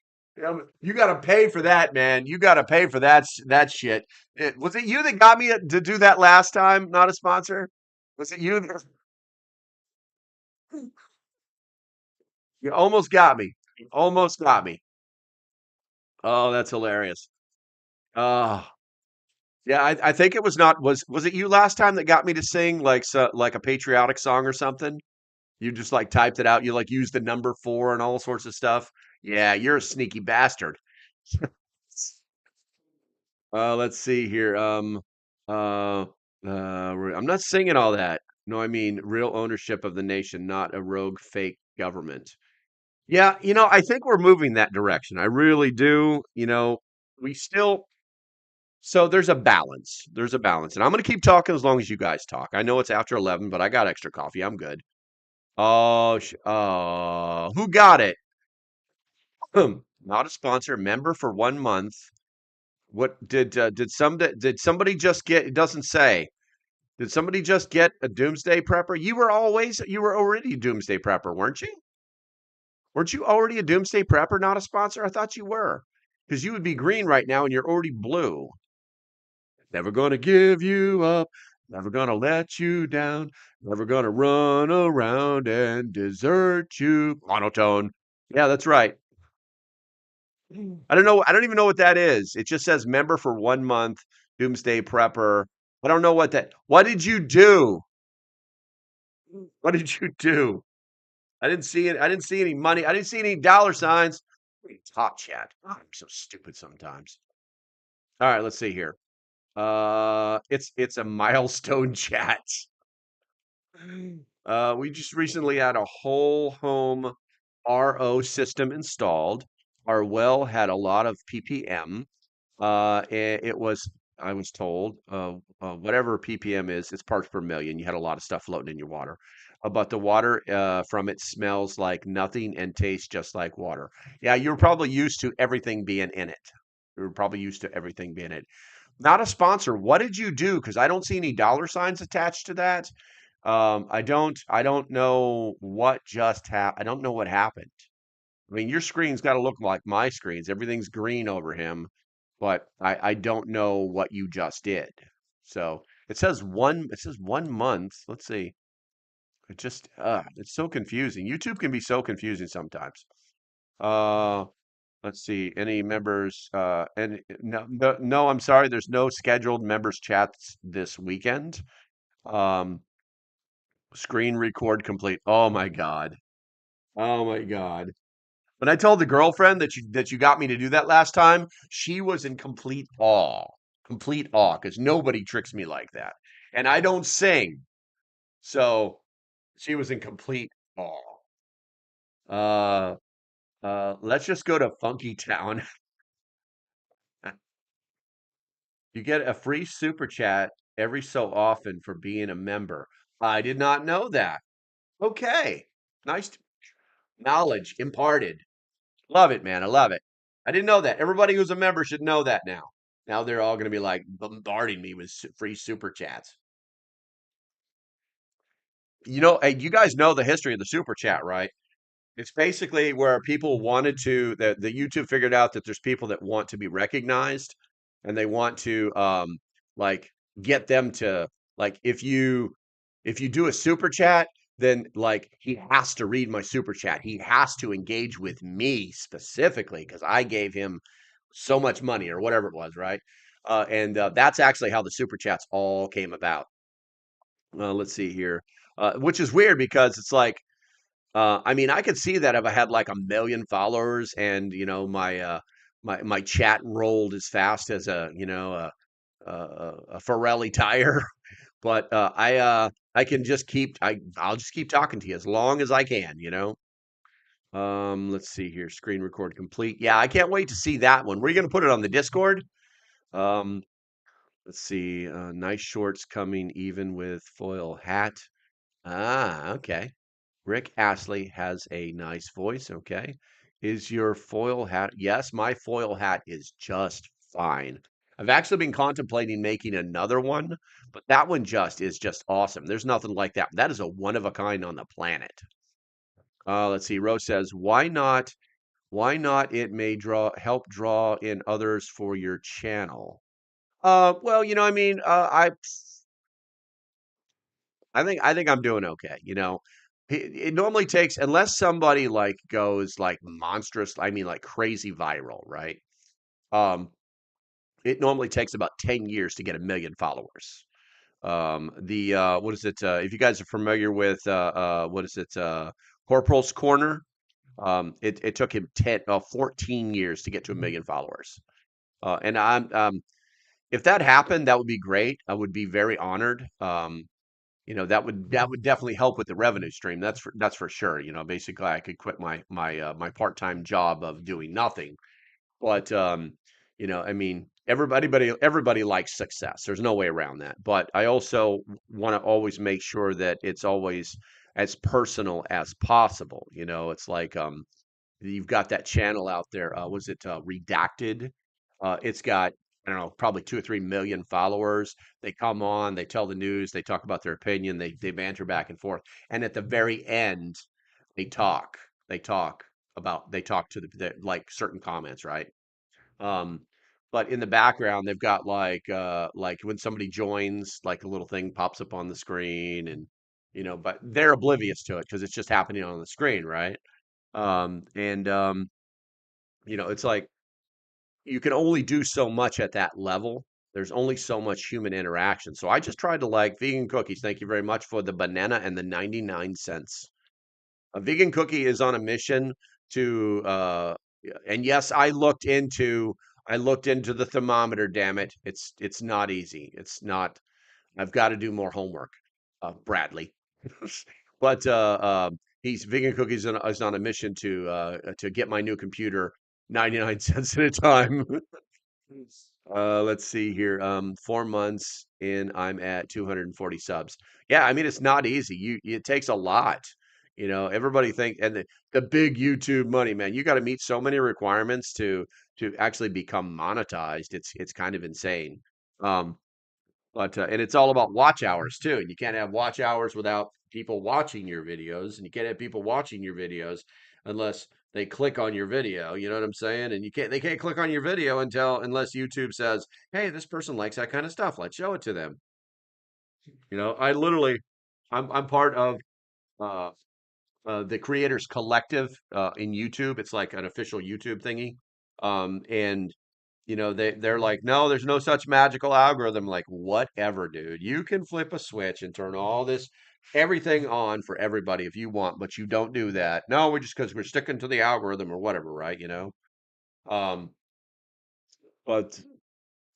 You got to pay for that, man. You got to pay for that shit. Was it you that got me to do that last time? Not a sponsor. Was it you? You almost got me. You almost got me. Oh, that's hilarious. Oh, yeah. I think it was not. Was it you last time that got me to sing like a patriotic song or something? You just like typed it out. You like used the number 4 and all sorts of stuff. Yeah, you're a sneaky bastard. Let's see here. I'm not singing all that. No, I mean real ownership of the nation, not a rogue fake government. Yeah, I think we're moving that direction. I really do. We still, so there's a balance. There's a balance. And I'm going to keep talking as long as you guys talk. I know it's after 11, but I got extra coffee. I'm good. Oh, who got it? Not a sponsor, member for 1 month. What did somebody just get? It doesn't say. Did somebody just get a doomsday prepper? You were already a doomsday prepper, weren't you? Weren't you already a doomsday prepper, not a sponsor? I thought you were. Because you would be green right now and you're already blue. Never gonna give you up, never gonna let you down, never gonna run around and desert you. Monotone. Yeah, that's right. I don't know. I don't even know what that is. It just says member for 1 month, doomsday prepper. I don't know what that. What did you do? What did you do? I didn't see it. I didn't see any money. I didn't see any dollar signs. Top chat. God, I'm so stupid sometimes. All right, let's see here. It's a milestone chat. We just recently had a whole home RO system installed. Our well had a lot of ppm. It was, I was told, whatever ppm is, it's parts per million. You had a lot of stuff floating in your water. But the water from it smells like nothing and tastes just like water. Yeah, you're probably used to everything being in it. You're probably used to everything being in it. Not a sponsor. What did you do? Because I don't see any dollar signs attached to that. I don't know what just happened. I don't know what happened. I mean, your screen's got to look like my screens. Everything's green over him, but I don't know what you just did. So it says 1 month. Let's see. It's so confusing. YouTube can be so confusing sometimes. Uh, let's see. Any members? And no, no, no, I'm sorry. There's no scheduled members chats this weekend. Um, Screen record complete. Oh my God. Oh my God. When I told the girlfriend that you got me to do that last time, she was in complete awe, because nobody tricks me like that, and I don't sing, so she was in complete awe. Uh, let's just go to Funky Town. You get a free super chat every so often for being a member. I did not know that. Okay. Nice knowledge imparted. Love it, man. I love it. I didn't know that. Everybody who's a member should know that now. Now they're all going to be like bombarding me with free super chats. Hey, you guys know the history of the super chat, right? It's basically where people wanted to the YouTube figured out that there's people that want to be recognized and they want to like get them to like if you do a super chat, then like he has to read my super chat. He has to engage with me specifically because I gave him so much money or whatever it was, right? And that's actually how the super chats all came about. Let's see here. Which is weird because it's like I mean, I could see that if I had like 1 million followers and my chat rolled as fast as a Pirelli tire, but I can just I'll just keep talking to you as long as I can. Let's see here, screen record complete. Yeah, I can't wait to see that one. Were you gonna put it on the Discord? Um, let's see, nice shorts coming even with foil hat. Ah, okay. Rick Astley has a nice voice. Okay. Is your foil hat? Yes, my foil hat is just fine. I've actually been contemplating making another one, but that one is just awesome. There's nothing like that. That is a one of a kind on the planet. Let's see. Rose says, why not? Why not? It may help draw in others for your channel. Well, I mean, I think I'm doing okay. It normally takes unless somebody like goes like monstrous, I mean like crazy viral, right? Um, it normally takes about 10 years to get 1 million followers. The what is it? If you guys are familiar with what is it? Corporal's Corner. It took him 14 years to get to 1 million followers. And if that happened, that would be great. I would be very honored. That would definitely help with the revenue stream. That's for sure. Basically, I could quit my part-time job of doing nothing. But I mean, everybody likes success. There's no way around that. But I also want to always make sure that it's always as personal as possible. It's like you've got that channel out there. Was it Redacted? It's got, I don't know, probably 2 or 3 million followers. They come on, they tell the news, they talk about their opinion, they banter back and forth, and at the very end, they talk. They talk to the like certain comments, right? Um, but in the background, they've got like when somebody joins, like a little thing pops up on the screen, and but they're oblivious to it because it's just happening on the screen, right? And it's like you can only do so much at that level. There's only so much human interaction. So I just tried to like vegan cookies. Thank you very much for the banana and the 99 cents. A vegan cookie is on a mission to and yes, I looked into the thermometer, damn it. It's not easy. It's not I've got to do more homework. Bradley. But he's vegan cookies is on a mission to get my new computer 99 cents at a time. Let's see here. 4 months in, I'm at 240 subs. Yeah, I mean it's not easy. It takes a lot. Everybody and the big YouTube money, man. You got to meet so many requirements to actually become monetized. It's kind of insane. Um, but and it's all about watch hours too. And you can't have watch hours without people watching your videos, and you can't have people watching your videos unless they click on your video. You know what I'm saying? And they can't click on your video unless YouTube says, "Hey, this person likes that kind of stuff. Let's show it to them." I'm part of uh, the Creators Collective in YouTube. It's like an official YouTube thingy. And they're like, no, there's no such magical algorithm. Like, whatever, dude. You can flip a switch and turn everything on for everybody if you want, but you don't do that. No, we're just because we're sticking to the algorithm or whatever, right? Um, but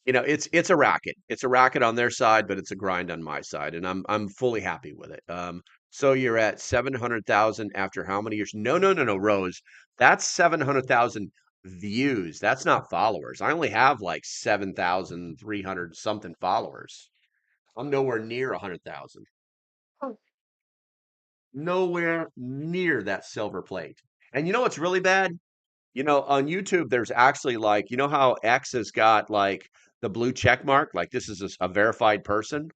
it's a racket. It's a racket on their side, but it's a grind on my side, and I'm fully happy with it. So you're at 700,000 after how many years? No, no, no, no, Rose. That's 700,000 views. That's not followers. I only have like 7,300 something followers. I'm nowhere near 100,000. Nowhere near that silver plate. And you know what's really bad? You know, on YouTube, there's actually like, you know how X has got like the blue check mark, like this is a verified person?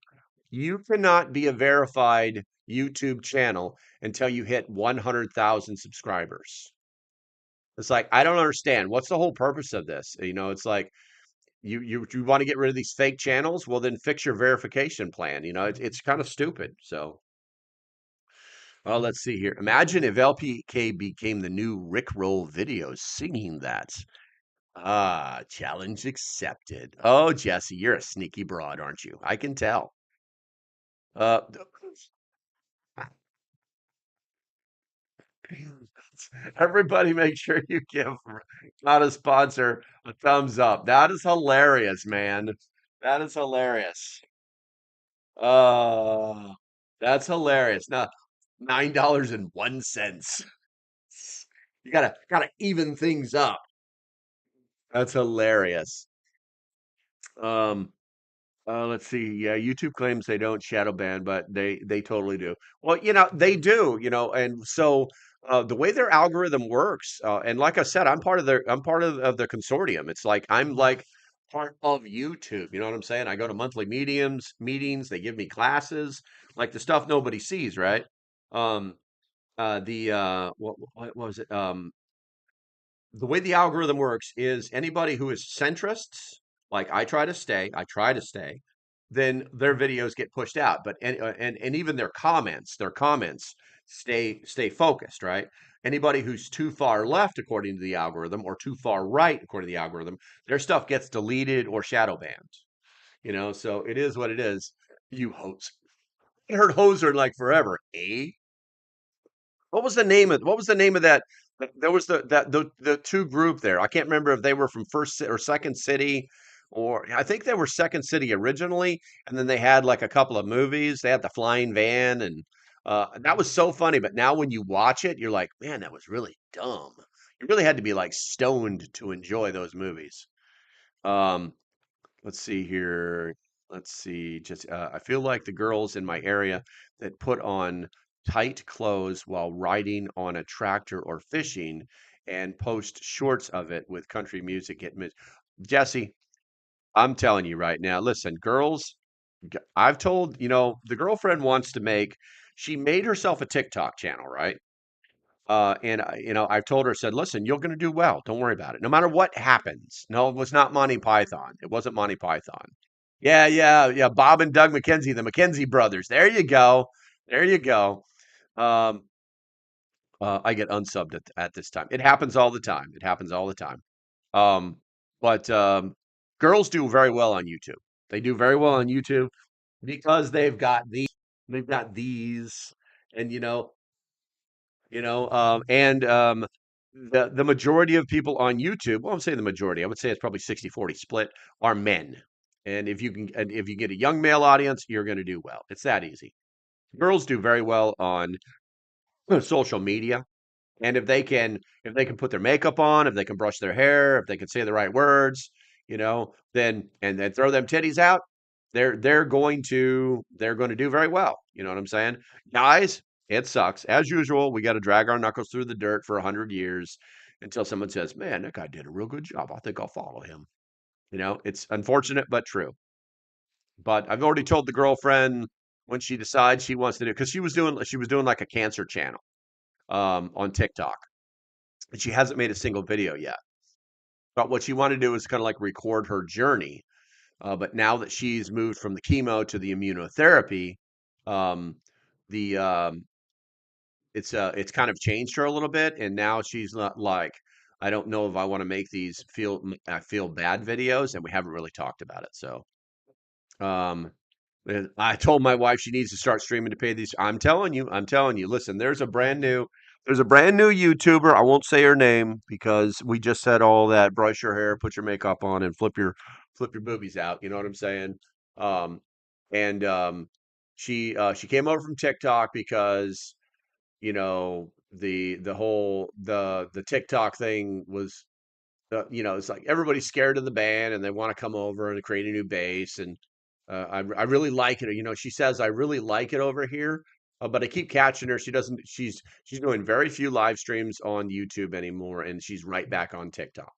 You cannot be a verified YouTube channel until you hit 100,000 subscribers. It's like, I don't understand. What's the whole purpose of this? You know, it's like you want to get rid of these fake channels? Well, then fix your verification plan. You know, it's kind of stupid. So, well, let's see here. Imagine if LPK became the new Rickroll videos singing that. Ah, challenge accepted. Oh, Jesse, you're a sneaky broad, aren't you? I can tell. Uh, everybody make sure you give not a sponsor a thumbs up. That is hilarious, man. That is hilarious. Uh, that's hilarious. Now, $9.01. You gotta even things up. That's hilarious. Um, let's see. Yeah, YouTube claims they don't shadow ban, but they totally do. Well, you know, they do, you know, and so the way their algorithm works, and like I said, I'm part of the consortium. It's like I'm like part of YouTube. You know what I'm saying? I go to monthly meetings, they give me classes, like the stuff nobody sees, right? Um what was it? The way the algorithm works is anybody who is centrists, like I try to stay, then their videos get pushed out. But and even their comments stay focused, right? Anybody who's too far left according to the algorithm or too far right according to the algorithm, their stuff gets deleted or shadow banned. You know, so it is what it is. You hoes. I heard hoser like forever, eh? What was the name of that? There was the two group there. I can't remember if they were from or Second City, or I think they were Second City originally, and then they had like a couple of movies. They had the flying van, and that was so funny. But now when you watch it, you're like, man, that was really dumb. You really had to be like stoned to enjoy those movies. Um, Let's see here. Let's see. Just I feel like the girls in my area that put on tight clothes while riding on a tractor or fishing and post shorts of it with country music get Jesse, I'm telling you right now. Listen, girls, I've told, you know, the girlfriend wants to make she made herself a TikTok channel, right? You know, I've told her, said, listen, you're going to do well. Don't worry about it. No matter what happens. No, it was not Monty Python. It wasn't Monty Python. Yeah. Bob and Doug McKenzie, the McKenzie brothers. There you go. There you go. Um, I get unsubbed at this time. It happens all the time. It happens all the time. Um, but girls do very well on YouTube. They do very well on YouTube because they've got these, and and the majority of people on YouTube, well, I'm saying the majority, I would say it's probably 60-40 split, are men. And if you get a young male audience, you're going to do well. It's that easy. Girls do very well on social media. And if they can put their makeup on, if they can brush their hair, if they can say the right words, then throw them titties out, they're going to do very well. You know what I'm saying? Guys, it sucks. As usual, we got to drag our knuckles through the dirt for 100 years until someone says, "Man, that guy did a real good job. I think I'll follow him." You know, it's unfortunate but true. But I've already told the girlfriend when she decides she wants to do because she was doing like a cancer channel on TikTok. And she hasn't made a single video yet. But what she wanted to do is kind of like record her journey. But now that she's moved from the chemo to the immunotherapy, um, the it's kind of changed her a little bit, and now she's not like, I don't know if I want to make these I feel bad videos, and we haven't really talked about it. So um, and I told my wife she needs to start streaming to pay these. I'm telling you. Listen, there's a brand new YouTuber. I won't say her name because we just said all that. Brush your hair, put your makeup on, and flip your boobies out. You know what I'm saying? Um, and she came over from TikTok because the whole the TikTok thing was it's like everybody's scared of the band and they want to come over and create a new base. And I really like it. She says, I really like it over here. But I keep catching her. She's doing very few live streams on YouTube anymore. And she's right back on TikTok.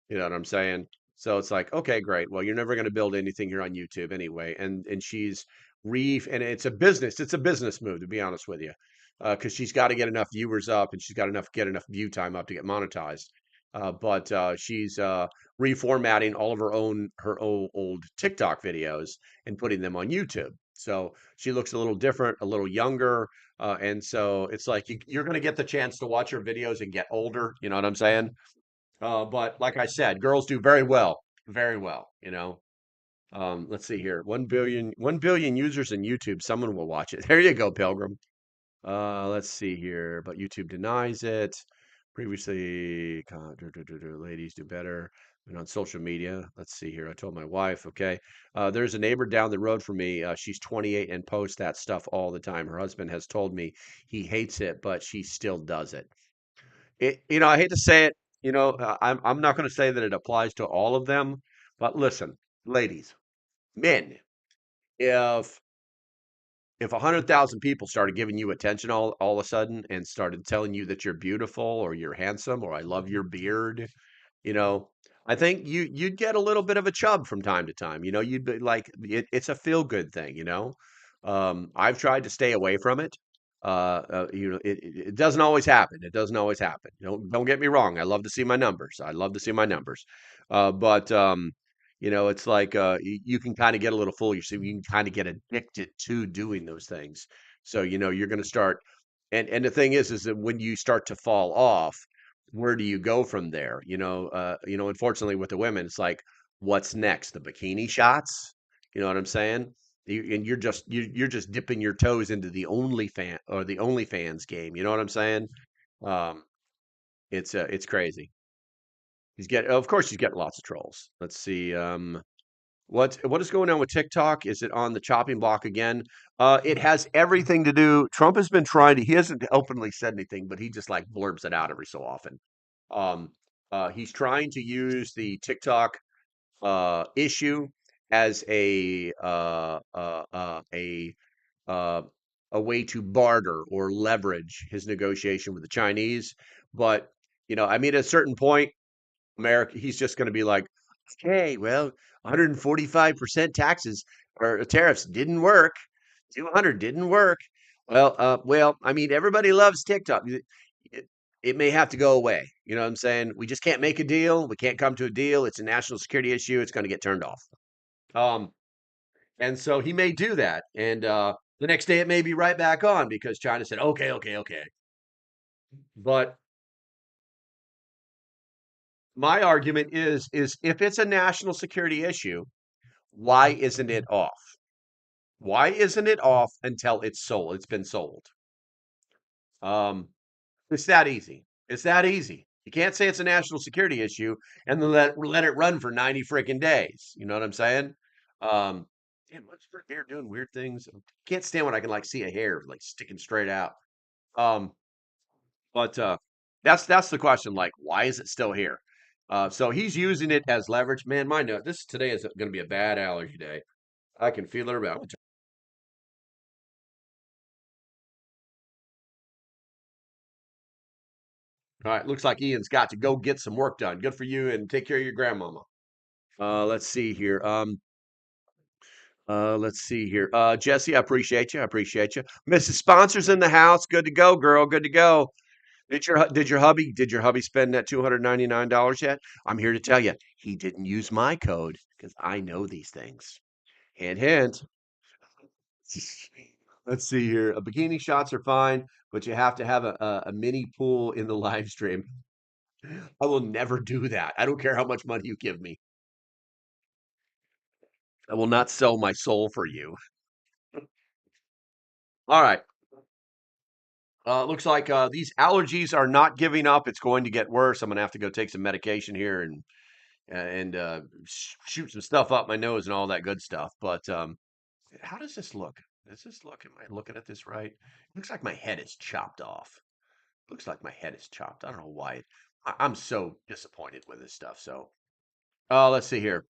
You know what I'm saying? So it's like, okay, great. Well, you're never going to build anything here on YouTube anyway. And she's and it's a business move, to be honest with you, because she's got to get enough viewers up and she's got get enough view time up to get monetized. But she's reformatting all of her old TikTok videos and putting them on YouTube. So she looks a little different, a little younger. And so it's like you're going to get the chance to watch her videos and get older. You know what I'm saying? But like I said, girls do very well, very well. Let's see here. 1 billion users in YouTube. Someone will watch it. There you go, Pilgrim. Let's see here. But YouTube denies it. Previously, ladies do better. Been on social media. Let's see here. I told my wife, okay. There's a neighbor down the road from me. She's 28 and posts that stuff all the time. Her husband has told me he hates it, but she still does it. I hate to say it, I'm not going to say that it applies to all of them, but listen, ladies, men, if 100,000 people started giving you attention all of a sudden and started telling you that you're beautiful or you're handsome or I love your beard, you know, I think you'd get a little bit of a chub from time to time. You'd be like it's a feel good thing. I've tried to stay away from it. It doesn't always happen. It doesn't always happen. Don't get me wrong. I love to see my numbers. I love to see my numbers. But it's like you can kind of get a little foolish. So you can kind of get addicted to doing those things. So you're going to start. And the thing is that when you start to fall off, where do you go from there? Unfortunately with the women, it's like, what's next? The bikini shots? You know what I'm saying? And you're just dipping your toes into the OnlyFans game. You know what I'm saying? Um, it's crazy. Of course, he's getting lots of trolls. Let's see. What is going on with TikTok? Is it on the chopping block again? It has everything to do. Trump has been trying to. He hasn't openly said anything, but he just like blurbs it out every so often. Um, he's trying to use the TikTok issue as uh, a way to barter or leverage his negotiation with the Chinese. But I mean, at a certain point, America, he's just going to be like, okay, well, 145% taxes or tariffs didn't work. 200 didn't work. Well, I mean, everybody loves TikTok. It may have to go away. You know what I'm saying? We just can't make a deal. We can't come to a deal. It's a national security issue. It's going to get turned off. And so he may do that. And the next day it may be right back on because China said, okay. But my argument is if it's a national security issue, why isn't it off? Why isn't it off until it's sold? It's been sold. It's that easy. It's that easy. You can't say it's a national security issue and then let it run for 90 freaking days. You know what I'm saying? Damn, what's for hair doing weird things? Can't stand when I can like see a hair like sticking straight out. Um, but that's the question. Like, why is it still here? So he's using it as leverage. Man, my note. Today is going to be a bad allergy day. I can feel it around. All right, looks like Ian's got to go get some work done. Good for you, and take care of your grandmama. Let's see here. Let's see here. Jesse, I appreciate you. I appreciate you. Mrs. Sponsors in the house. Good to go, girl. Good to go. Did your hubby spend that $299 yet? I'm here to tell you, he didn't use my code because I know these things. Hint, hint. Let's see here. Bikini shots are fine, but you have to have a mini pool in the live stream. I will never do that. I don't care how much money you give me. I will not sell my soul for you. All right. Looks like these allergies are not giving up. It's going to get worse. I'm going to have to go take some medication here and shoot some stuff up my nose and all that good stuff. But how does this look? Does this look? Am I looking at this right? Looks like my head is chopped off. Looks like my head is chopped. I don't know why. I'm so disappointed with this stuff. So, let's see here.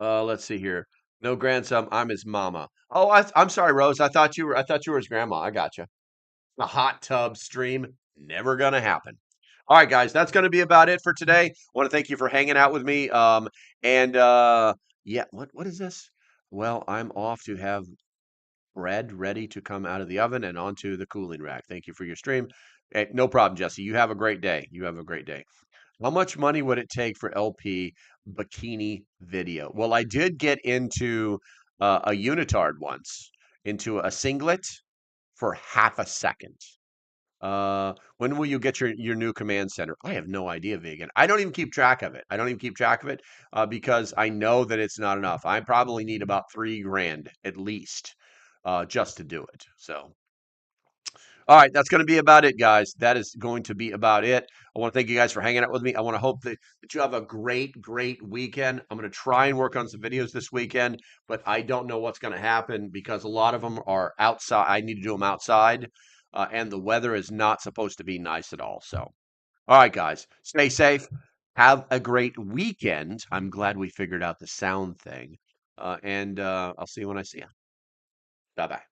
Let's see here. No grandson. I'm his mama. Oh, I'm sorry, Rose. I thought you were his grandma. I got you. A hot tub stream. Never gonna happen. All right, guys. That's gonna be about it for today. I want to thank you for hanging out with me. And yeah, what is this? Well, I'm off to have bread ready to come out of the oven and onto the cooling rack. Thank you for your stream. Hey, no problem, Jesse. You have a great day. You have a great day. How much money would it take for LP bikini video? Well, I did get into a unitard once, into a singlet for half a second. When will you get your new command center? I have no idea, vegan. I don't even keep track of it. I don't even keep track of it because I know that it's not enough. I probably need about 3 grand at least just to do it. So. All right, that's going to be about it, guys. That is going to be about it. I want to thank you guys for hanging out with me. I want to hope that you have a great, great weekend. I'm going to try and work on some videos this weekend, but I don't know what's going to happen because a lot of them are outside. I need to do them outside, and the weather is not supposed to be nice at all. So, all right, guys, stay safe. Have a great weekend. I'm glad we figured out the sound thing, and I'll see you when I see you. Bye bye.